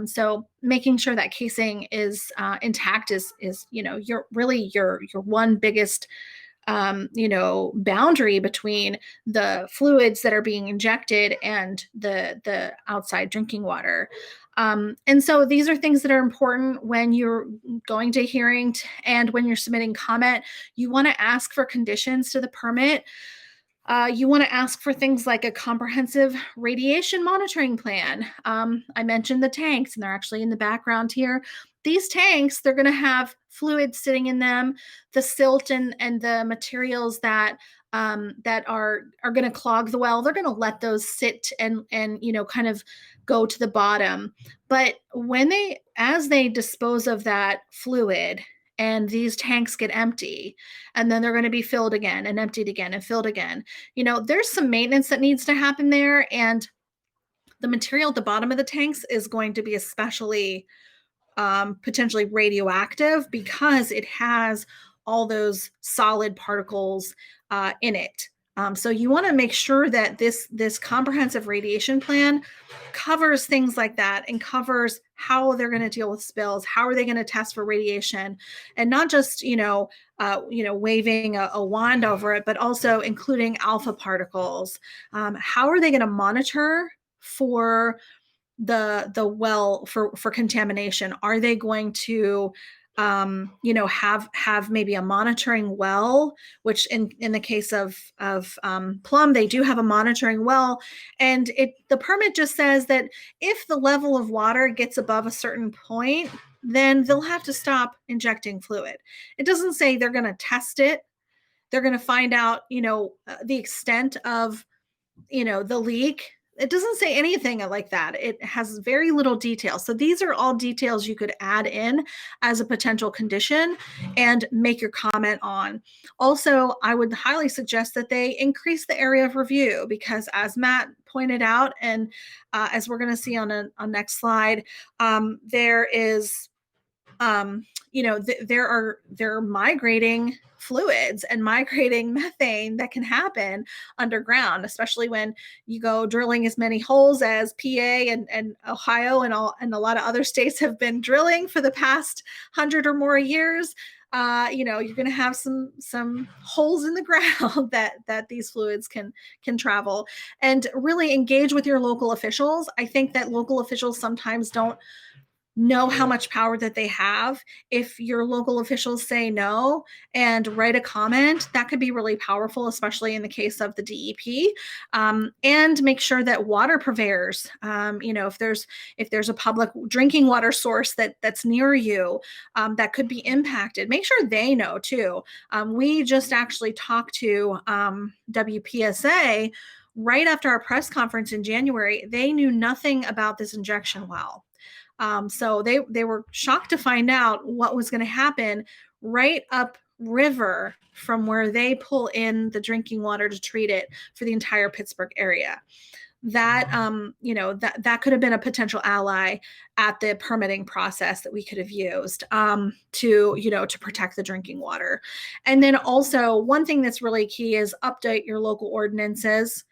So making sure that casing is intact is your one biggest boundary between the fluids that are being injected and the outside drinking water. And so these are things that are important when you're going to hearing and when you're submitting comment. You want to ask for conditions to the permit. You want to ask for things like a comprehensive radiation monitoring plan. I mentioned the tanks, and they're actually in the background here. These tanks, they're going to have fluids sitting in them, the silt and the materials that are going to clog the well. They're going to let those sit and kind of go to the bottom. But as they dispose of that fluid, and these tanks get empty, and then they're going to be filled again and emptied again and filled again. There's some maintenance that needs to happen there, and the material at the bottom of the tanks is going to be especially potentially radioactive because it has all those solid particles in it. So you want to make sure that this comprehensive radiation plan covers things like that and covers how they're going to deal with spills, how are they going to test for radiation, and not just waving a wand over it, but also including alpha particles. How are they going to monitor for the well for contamination? Are they going to have maybe a monitoring well, which in the case of Plum, they do have a monitoring well, and the permit just says that if the level of water gets above a certain point, then they'll have to stop injecting fluid. It doesn't say they're going to test it. They're going to find out the extent of the leak. It doesn't say anything like that. It has very little detail. So these are all details you could add in as a potential condition and make your comment on. Also, I would highly suggest that they increase the area of review, because as Matt pointed out, and as we're going to see on next slide, there is there are migrating fluids and migrating methane that can happen underground, especially when you go drilling as many holes as PA and Ohio and a lot of other states have been drilling for the past 100 or more years. You're going to have some holes in the ground that these fluids can travel. And really engage with your local officials. I think that local officials sometimes don't know how much power that they have. If your local officials say no and write a comment, that could be really powerful, especially in the case of the DEP. And make sure that water purveyors, if there's a public drinking water source that's near you that could be impacted, make sure they know too. We just actually talked to WPSA right after our press conference in January. They knew nothing about this injection well. So they were shocked to find out what was going to happen right up river from where they pull in the drinking water to treat it for the entire Pittsburgh area. That that could have been a potential ally at the permitting process that we could have used to protect the drinking water. And then also one thing that's really key is update your local ordinances.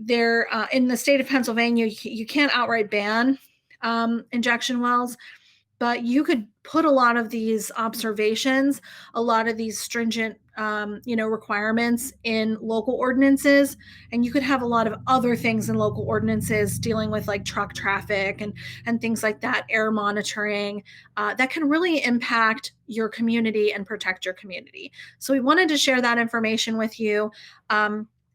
They're in the state of Pennsylvania, you can't outright ban injection wells, but you could put a lot of these observations, a lot of these stringent requirements in local ordinances, and you could have a lot of other things in local ordinances dealing with like truck traffic and things like that, air monitoring, that can really impact your community and protect your community. So we wanted to share that information with you.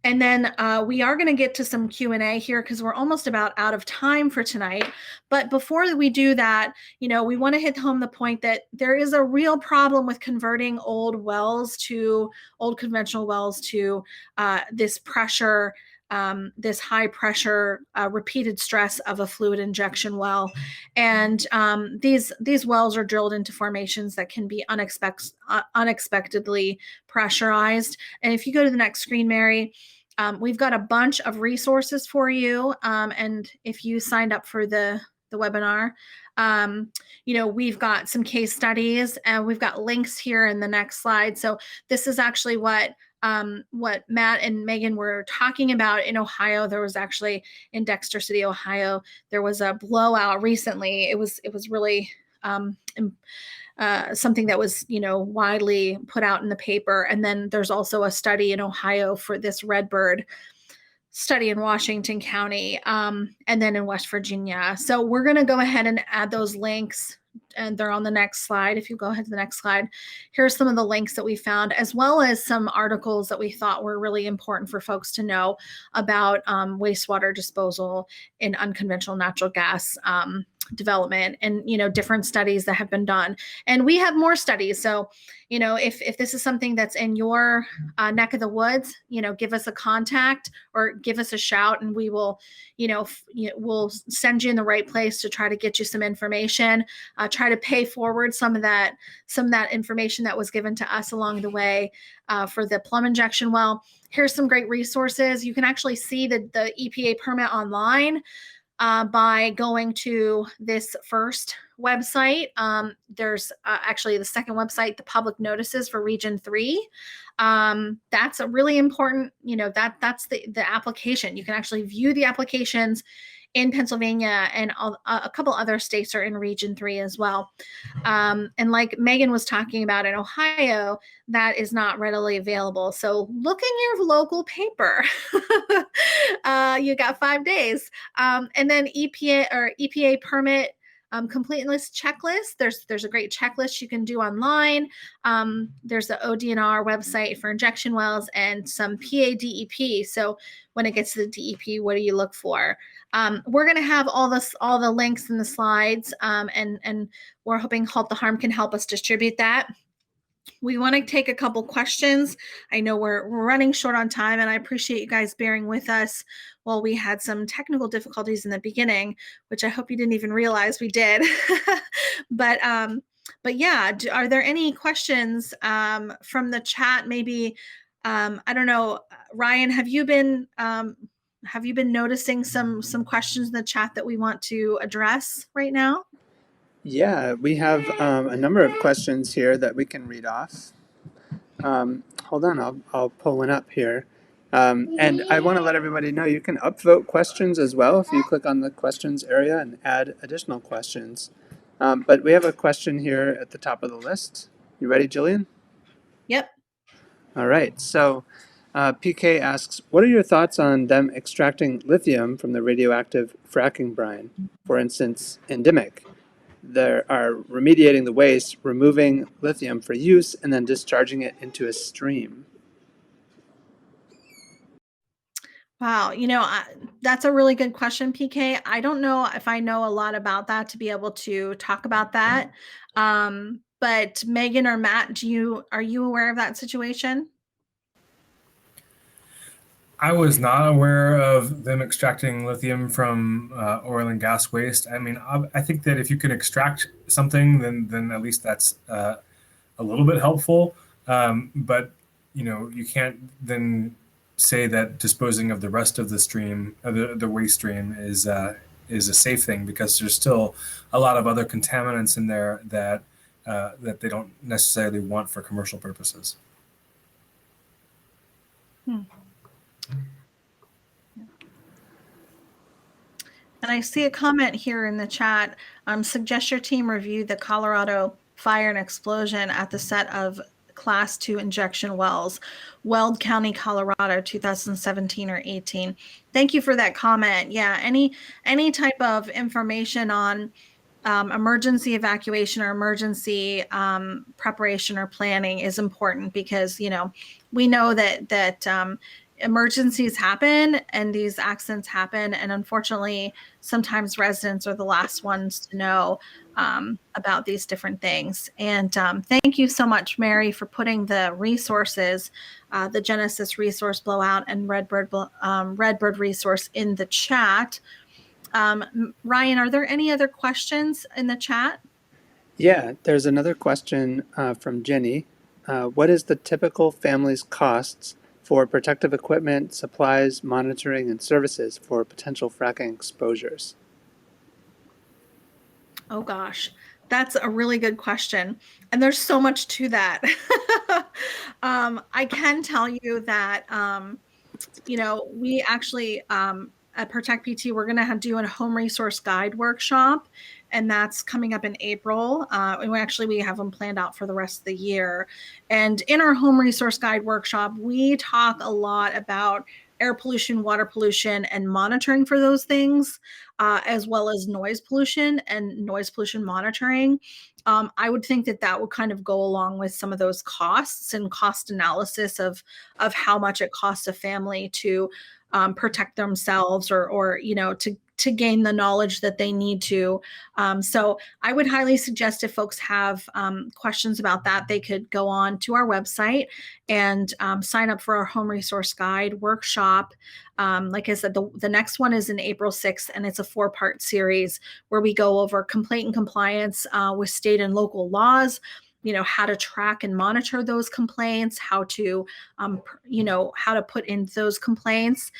And then we are going to get to some Q&A here because we're almost about out of time for tonight. But before we do that, we want to hit home the point that there is a real problem with converting old conventional wells to this pressure, this high pressure, repeated stress of a fluid injection well. And these wells are drilled into formations that can be unexpectedly pressurized. And if you go to the next screen, Mary, we've got a bunch of resources for you. And if you signed up for the webinar, we've got some case studies and we've got links here in the next slide. So this is actually what Matt and Megan were talking about in Ohio. There was actually in Dexter City, Ohio, there was a blowout recently. It was really something that was, widely put out in the paper. And then there's also a study in Ohio for this redbird study in Washington County, and then in West Virginia. So we're going to go ahead and add those links, and they're on the next slide. If you go ahead to the next slide, here's some of the links that we found, as well as some articles that we thought were really important for folks to know about wastewater disposal in unconventional natural gas development, and different studies that have been done. And we have more studies. So if this is something that's in your neck of the woods, give us a contact or give us a shout, and we will we'll send you in the right place to try to get you some information, try to pay forward some of that information that was given to us along the way for the plum injection well. Here's some great resources. You can actually see the EPA permit online by going to this first website. There's actually the second website, the public notices for Region 3. That's a really important, that's the application. You can actually view the applications in Pennsylvania, and a couple other states are in Region 3 as well. And like Megan was talking about in Ohio, that is not readily available. So look in your local paper. You got 5 days. And then EPA permit completeness checklist. There's a great checklist you can do online. There's the ODNR website for injection wells and some PADEP. So when it gets to the DEP, what do you look for? We're going to have all the links in the slides, and we're hoping Halt the Harm can help us distribute that. We want to take a couple questions. I know we're running short on time, and I appreciate you guys bearing with us while we had some technical difficulties in the beginning, which I hope you didn't even realize we did. But yeah, are there any questions from the chat? Maybe, I don't know, Ryan, have you been noticing some questions in the chat that we want to address right now? Yeah, we have a number of questions here that we can read off. Hold on, I'll pull one up here. And I want to let everybody know you can upvote questions as well if you click on the questions area and add additional questions. But we have a question here at the top of the list. You ready, Jillian? Yep. All right, so PK asks, what are your thoughts on them extracting lithium from the radioactive fracking brine, for instance, endemic? They are remediating the waste, removing lithium for use, and then discharging it into a stream. Wow, that's a really good question, PK. I don't know if I know a lot about that to be able to talk about that. But Megan or Matt, are you aware of that situation? I was not aware of them extracting lithium from oil and gas waste. I mean, I think that if you can extract something, then at least that's a little bit helpful. But you can't then say that disposing of the rest of the stream, the waste stream, is a safe thing, because there's still a lot of other contaminants in there that they don't necessarily want for commercial purposes. And I see a comment here in the chat. Suggest your team review the Colorado fire and explosion at the site of class 2 injection wells, Weld County, Colorado, 2017 or 18. Thank you for that comment. Yeah, any type of information on emergency evacuation or emergency preparation or planning is important, because we know that emergencies happen and these accidents happen, and unfortunately sometimes residents are the last ones to know about these different things. And thank you so much, Mary, for putting the resources, the Genesis resource blowout and Redbird resource in the chat. Ryan, are there any other questions in the chat? Yeah, there's another question from Jenny. What is the typical family's costs for protective equipment, supplies, monitoring, and services for potential fracking exposures? Oh gosh, that's a really good question. And there's so much to that. I can tell you that, we actually, at Protect PT, we're going to do a home resource guide workshop, and that's coming up in April. And we have them planned out for the rest of the year. And in our home resource guide workshop, we talk a lot about air pollution, water pollution, and monitoring for those things, as well as noise pollution and noise pollution monitoring. I would think that would kind of go along with some of those costs and cost analysis of how much it costs a family to protect themselves, or to gain the knowledge that they need to. So I would highly suggest, if folks have questions about that, they could go on to our website and sign up for our home resource guide workshop. Like I said, the next one is in April 6th, and it's a 4-part series where we go over complaint and compliance with state and local laws, how to track and monitor those complaints, how to put in those complaints.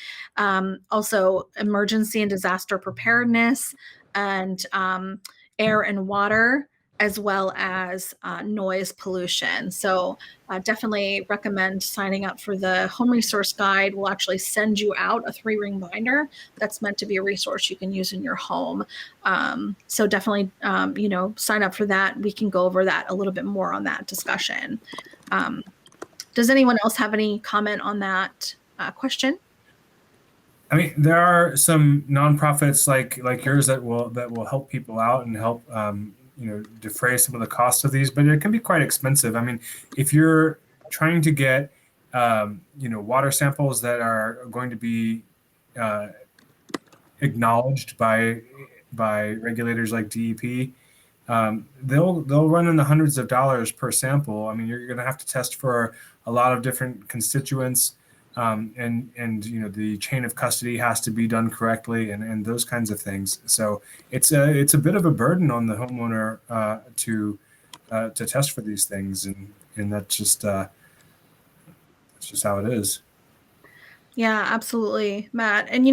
Also emergency and disaster preparedness, and air and water, as well as noise pollution. So definitely recommend signing up for the home resource guide. We'll actually send you out a 3-ring binder that's meant to be a resource you can use in your home. So definitely, sign up for that. We can go over that a little bit more on that discussion. Does anyone else have any comment on that question? I mean, there are some nonprofits like yours that will help people out and help defray some of the costs of these, but it can be quite expensive. I mean, if you're trying to get water samples that are going to be acknowledged by regulators like DEP, they'll run in the hundreds of dollars per sample. I mean, you're going to have to test for a lot of different constituents. And the chain of custody has to be done correctly, and those kinds of things. So it's a bit of a burden on the homeowner to test for these things, and that's just how it is. Yeah, absolutely, Matt. And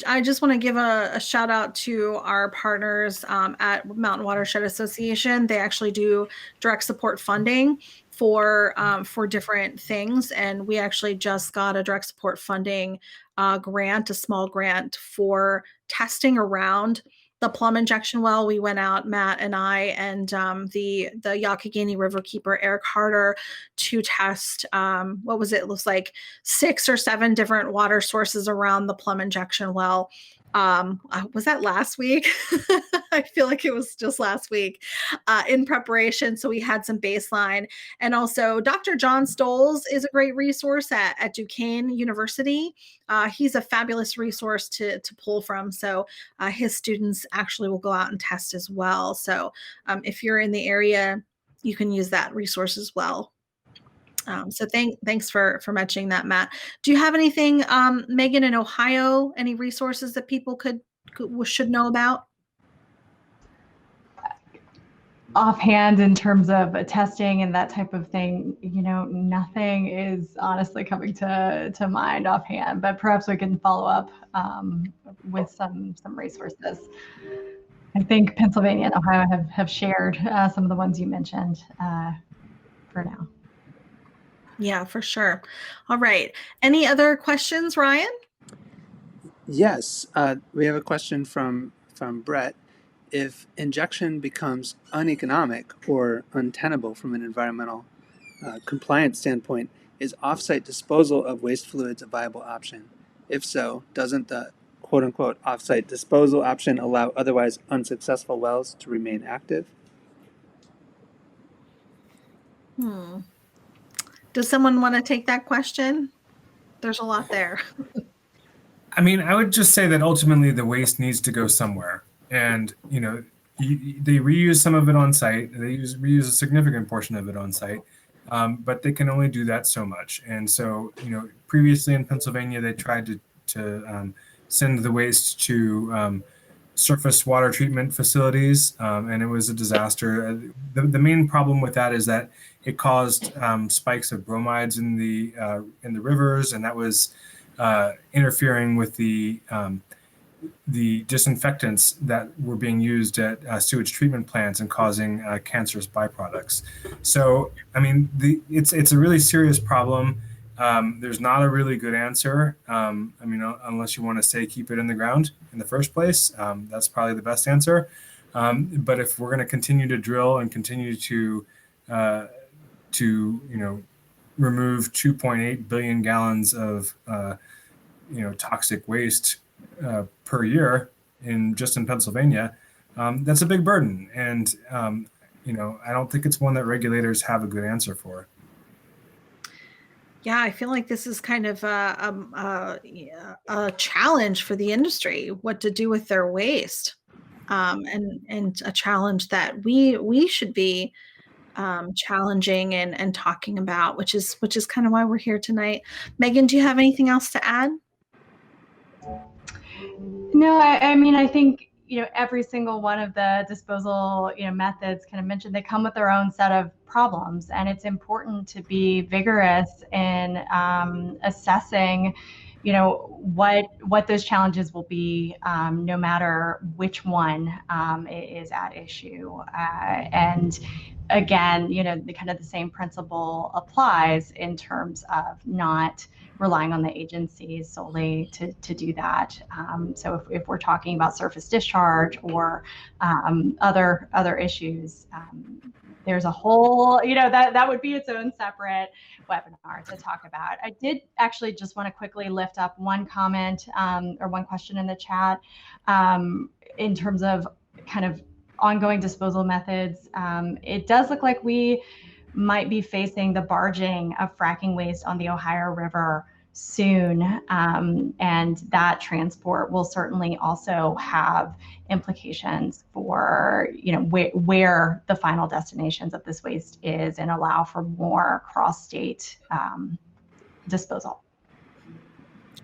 I just want to give a shout out to our partners at Mountain Watershed Association. They actually do direct support funding for different things, and we actually just got a direct support funding grant, a small grant for testing around the plum injection well. We went out, Matt and I, and the Youghiogheny Riverkeeper Eric Harder, to test what was it? It looks like 6 or 7 different water sources around the plum injection well. Was that last week? I feel like it was just last week in preparation. So we had some baseline. And also Dr. John Stoles is a great resource at Duquesne University. He's a fabulous resource to pull from. So his students actually will go out and test as well. So if you're in the area, you can use that resource as well. So thanks for mentioning that, Matt. Do you have anything, Megan, in Ohio, any resources that people should know about? Offhand, in terms of testing and that type of thing, nothing is honestly coming to mind offhand, but perhaps we can follow up with some resources. I think Pennsylvania and Ohio have shared some of the ones you mentioned for now. Yeah, for sure. All right. Any other questions, Ryan? Yes, we have a question from Brett. If injection becomes uneconomic or untenable from an environmental compliance standpoint, is off-site disposal of waste fluids a viable option? If so, doesn't the quote-unquote off-site disposal option allow otherwise unsuccessful wells to remain active? Does someone want to take that question? There's a lot there. I mean, I would just say that ultimately the waste needs to go somewhere. And, they reuse some of it on site. They reuse a significant portion of it on site, but they can only do that so much. And so, previously in Pennsylvania, they tried to send the waste to surface water treatment facilities, and it was a disaster. The main problem with that is that it caused spikes of bromides in the rivers, and that was interfering with the disinfectants that were being used at sewage treatment plants and causing cancerous byproducts. So, I mean, it's a really serious problem. There's not a really good answer. Unless you want to say keep it in the ground in the first place, that's probably the best answer. But if we're going to continue to drill and continue to remove 2.8 billion gallons of toxic waste per year in Pennsylvania, that's a big burden. And, I don't think it's one that regulators have a good answer for. Yeah, I feel like this is kind of a challenge for the industry, what to do with their waste, and a challenge that we should be challenging and talking about, which is kind of why we're here tonight. Megan, do you have anything else to add? No, I mean, I think, every single one of the disposal, methods kind of mentioned, they come with their own set of problems, and it's important to be vigorous in assessing, what those challenges will be, no matter which one is at issue. And again, the same principle applies in terms of not relying on the agencies solely to do that. So if we're talking about surface discharge or other issues, there's a whole, that would be its own separate webinar to talk about. I did actually just want to quickly lift up one comment or one question in the chat in terms of kind of ongoing disposal methods. It does look like we might be facing the barging of fracking waste on the Ohio River soon, and that transport will certainly also have implications for where the final destinations of this waste is, and allow for more cross-state disposal.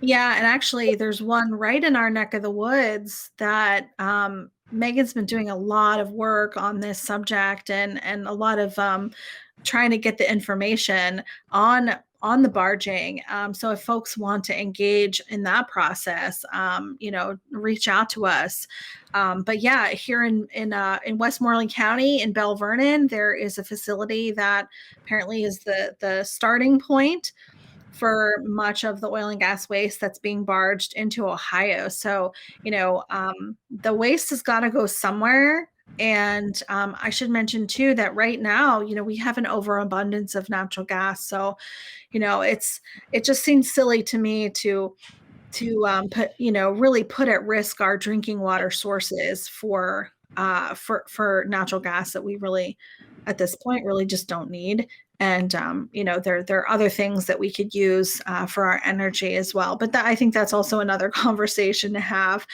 Yeah, and actually there's one right in our neck of the woods that Megan's been doing a lot of work on this subject, and a lot of trying to get the information on the barging. So if folks want to engage in that process, reach out to us. But yeah, here in Westmoreland County in Bell Vernon, there is a facility that apparently is the starting point for much of the oil and gas waste that's being barged into Ohio. So, the waste has got to go somewhere. And I should mention too that right now, we have an overabundance of natural gas. So, it just seems silly to me to really put at risk our drinking water sources for natural gas that we really, at this point, really just don't need. And there are other things that we could use for our energy as well. But I think that's also another conversation to have.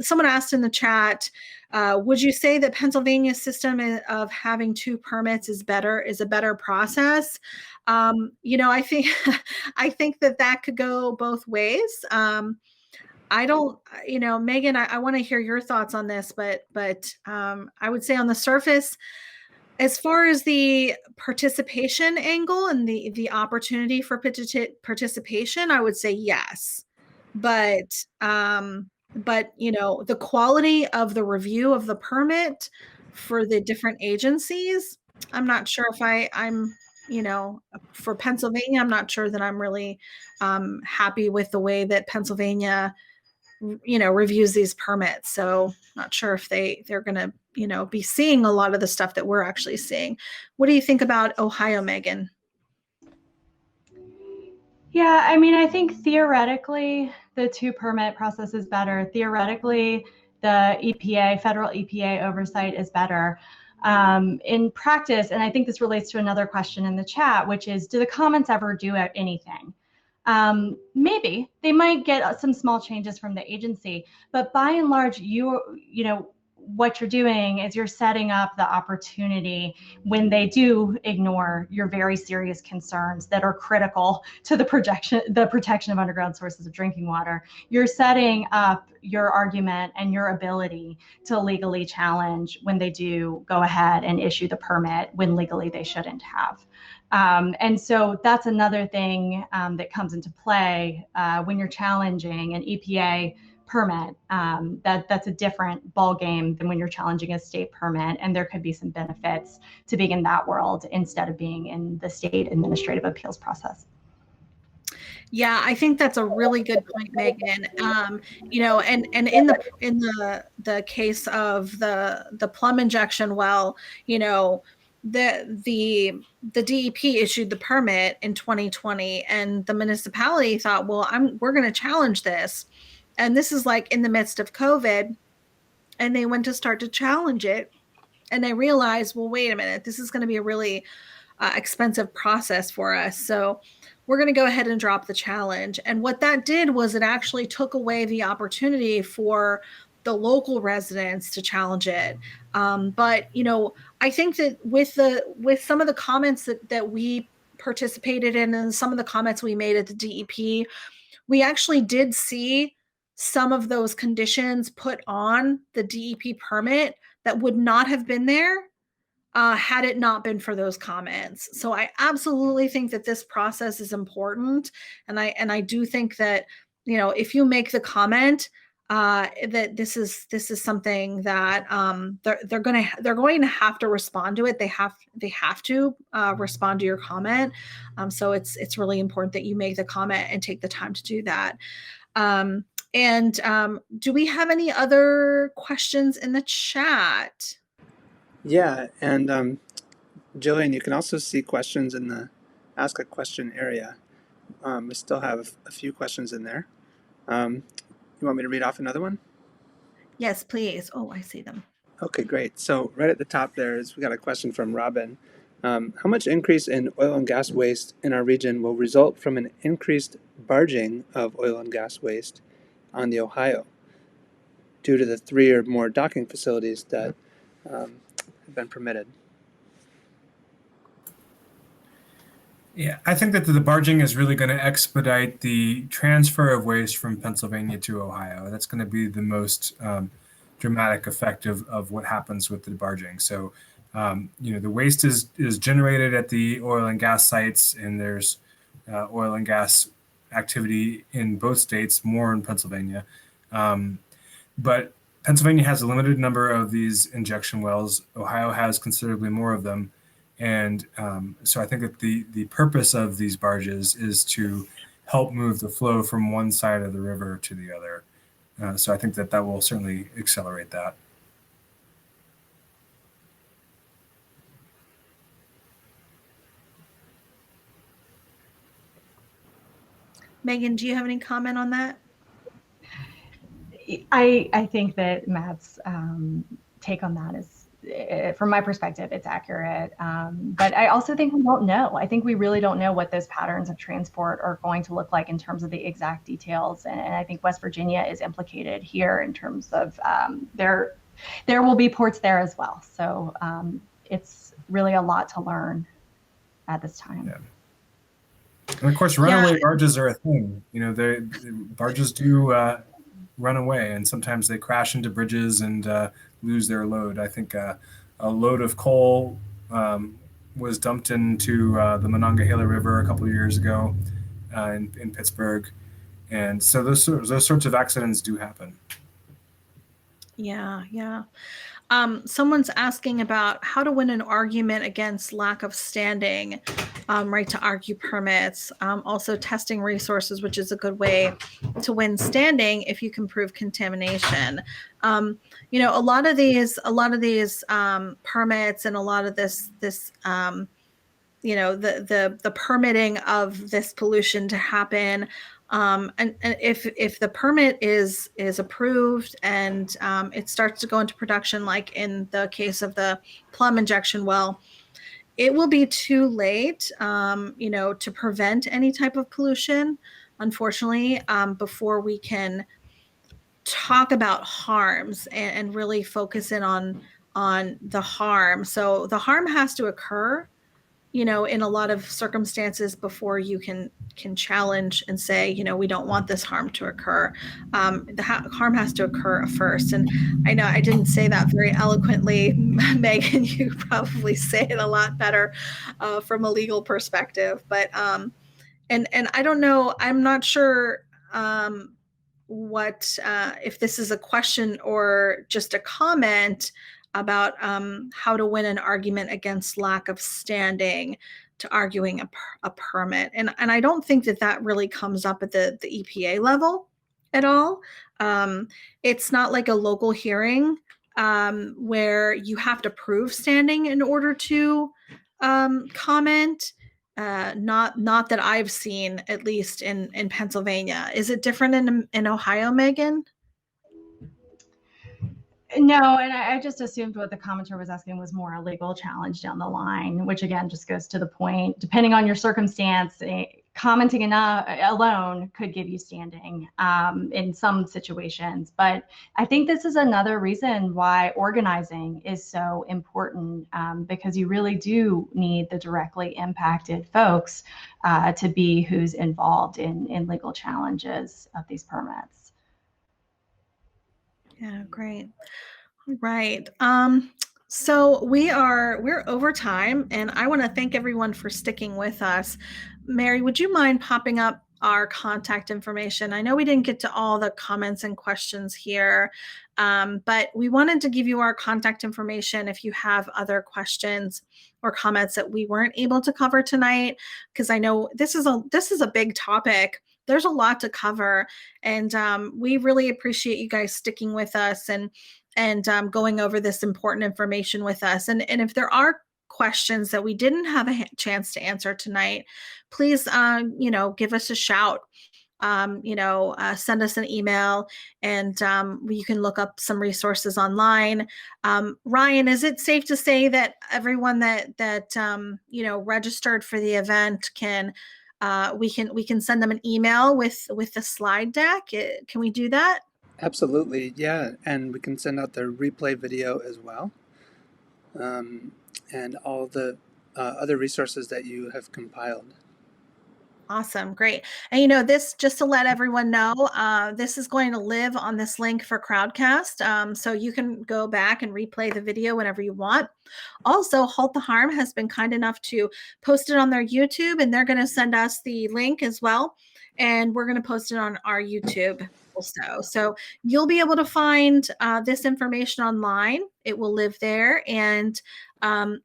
Someone asked in the chat, would you say that Pennsylvania's system of having 2 permits is a better process? I think I think that could go both ways. I don't, Megan, I want to hear your thoughts on this, but I would say on the surface, as far as the participation angle and the opportunity for participation, I would say yes. But the quality of the review of the permit for the different agencies, I'm not sure if I'm for Pennsylvania, I'm not sure that I'm really happy with the way that Pennsylvania reviews these permits. So not sure if they're going to be seeing a lot of the stuff that we're actually seeing. What do you think about Ohio, Megan? Yeah, I mean, I think theoretically the two permit process is better. Theoretically, the EPA, federal EPA oversight is better. In practice, and I think this relates to another question in the chat, which is, do the comments ever do anything? Maybe they might get some small changes from the agency, but by and large, you know, what you're doing is you're setting up the opportunity when they do ignore your very serious concerns that are critical to the protection of underground sources of drinking water. You're setting up your argument and your ability to legally challenge when they do go ahead and issue the permit when legally they shouldn't have. And so that's another thing that comes into play when you're challenging an EPA permit. That's a different ballgame than when you're challenging a state permit, and there could be some benefits to being in that world instead of being in the state administrative appeals process. Yeah, I think that's a really good point, Megan. You know, and in the case of the plum injection well, you know, the DEP issued the permit in 2020, and the municipality thought, well, we're going to challenge this, and this is like in the midst of COVID, and they went to start to challenge it, and they realized, well, wait a minute, this is going to be a really expensive process for us. So we're going to go ahead and drop the challenge. And what that did was it actually took away the opportunity for the local residents to challenge it. But, you know, I think that with some of the comments that we participated in and some of the comments we made at the DEP, we actually did see some of those conditions put on the DEP permit that would not have been there had it not been for those comments. So I absolutely think that this process is important, and I do think that, you know, if you make the comment that this is something that they're going to have to respond to it. They have to respond to your comment. So it's really important that you make the comment and take the time to do that. And do we have any other questions in the chat? Yeah, and Jillian, you can also see questions in the Ask a Question area. We still have a few questions in there. You want me to read off another one? Yes, please. Oh, I see them. Okay, great. So right at the top there is, we got a question from Robin. How much increase in oil and gas waste in our region will result from an increased barging of oil and gas waste on the Ohio due to the 3 or more docking facilities that have been permitted? Yeah, I think that the barging is really going to expedite the transfer of waste from Pennsylvania to Ohio. That's going to be the most dramatic effect of what happens with the barging. So, you know, the waste is generated at the oil and gas sites, and there's oil and gas activity in both states, more in Pennsylvania. But Pennsylvania has a limited number of these injection wells. Ohio has considerably more of them. And so I think that the purpose of these barges is to help move the flow from one side of the river to the other. So I think that will certainly accelerate that. Megan, do you have any comment on that? I think that Matt's take on that is, from my perspective, it's accurate. But I also think we don't know. I think we really don't know what those patterns of transport are going to look like in terms of the exact details. And I think West Virginia is implicated here in terms of there will be ports there as well. So it's really a lot to learn at this time. Yeah. And of course, runaway barges are a thing. You know, barges do run away, and sometimes they crash into bridges and lose their load. I think a load of coal was dumped into the Monongahela River a couple of years ago in Pittsburgh, and so those sorts of accidents do happen. Yeah, yeah. Someone's asking about how to win an argument against lack of standing, right to argue permits. Also testing resources, which is a good way to win standing if you can prove contamination. You know, a lot of these permits and a lot of this the permitting of this pollution to happen. And if the permit is approved and it starts to go into production, like in the case of the plum injection well, it will be too late, to prevent any type of pollution, unfortunately, before we can talk about harms and really focus in on the harm. So the harm has to occur, in a lot of circumstances before you can challenge and say, we don't want this harm to occur. The harm has to occur first. And I know I didn't say that very eloquently, Megan. You probably say it a lot better from a legal perspective. But and I don't know. I'm not sure what if this is a question or just a comment about how to win an argument against lack of standing to arguing a permit. And I don't think that really comes up at the EPA level at all. It's not like a local hearing where you have to prove standing in order to comment. Not that I've seen, at least in Pennsylvania. Is it different in Ohio, Megan? No, and I just assumed what the commenter was asking was more a legal challenge down the line, which again just goes to the point, depending on your circumstance, commenting alone could give you standing in some situations. But I think this is another reason why organizing is so important, because you really do need the directly impacted folks to be who's involved in legal challenges of these permits. Yeah, great. Right. So we're over time, and I want to thank everyone for sticking with us. Mary, would you mind popping up our contact information? I know we didn't get to all the comments and questions here, but we wanted to give you our contact information if you have other questions or comments that we weren't able to cover tonight, because I know this is a big topic. There's a lot to cover, and we really appreciate you guys sticking with us and going over this important information with us. And if there are questions that we didn't have a chance to answer tonight, please, give us a shout. Send us an email, and you can look up some resources online. Ryan, is it safe to say that everyone that registered for the event can we can send them an email with the slide deck? Can we do that? Absolutely, yeah. And we can send out the replay video as well. And all the other resources that you have compiled. Awesome. Great. And this, just to let everyone know, this is going to live on this link for Crowdcast. So you can go back and replay the video whenever you want. Also, Halt the Harm has been kind enough to post it on their YouTube, and they're going to send us the link as well. And we're going to post it on our YouTube also. So you'll be able to find this information online. It will live there. And,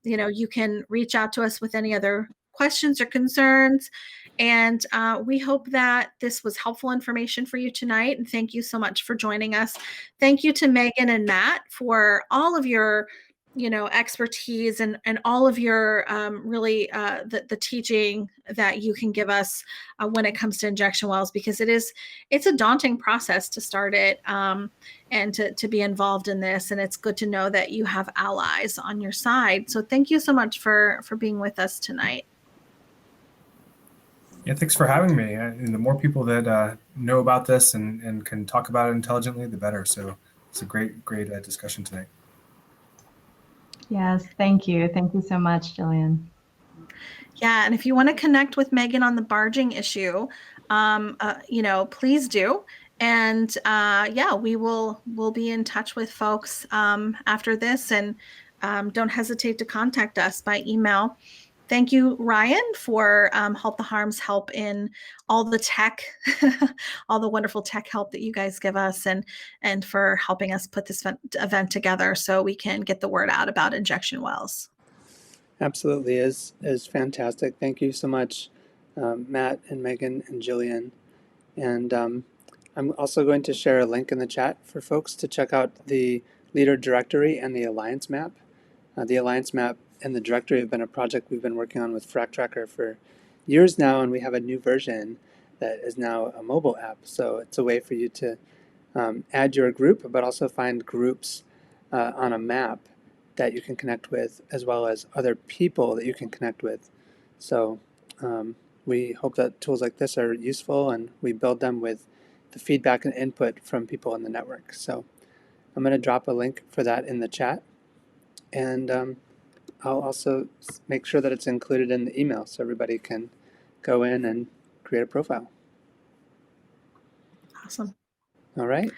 you can reach out to us with any other questions or concerns. And we hope that this was helpful information for you tonight. And thank you so much for joining us. Thank you to Megan and Matt for all of your, expertise and all of your really the teaching that you can give us when it comes to injection wells, because it's a daunting process to start it and to be involved in this. And it's good to know that you have allies on your side. So thank you so much for being with us tonight. Yeah, thanks for having me. And the more people that know about this and can talk about it intelligently, the better. So it's a great discussion tonight. Yes, thank you. Thank you so much, Jillian. Yeah, and if you want to connect with Megan on the barging issue, please do. And we'll be in touch with folks after this, and don't hesitate to contact us by email. Thank you, Ryan, for Halt the Harm's help in all the tech, all the wonderful tech help that you guys give us, and for helping us put this event together so we can get the word out about injection wells. Absolutely, is fantastic. Thank you so much, Matt and Megan and Jillian. And I'm also going to share a link in the chat for folks to check out the leader directory and the alliance map. The alliance map and the directory have been a project we've been working on with Frac Tracker for years now, and we have a new version that is now a mobile app. So it's a way for you to add your group, but also find groups on a map that you can connect with, as well as other people that you can connect with. So we hope that tools like this are useful, and we build them with the feedback and input from people in the network. So I'm going to drop a link for that in the chat, and I'll also make sure that it's included in the email so everybody can go in and create a profile. Awesome. All right.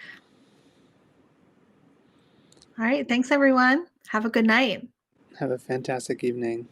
All right. Thanks, everyone. Have a good night. Have a fantastic evening.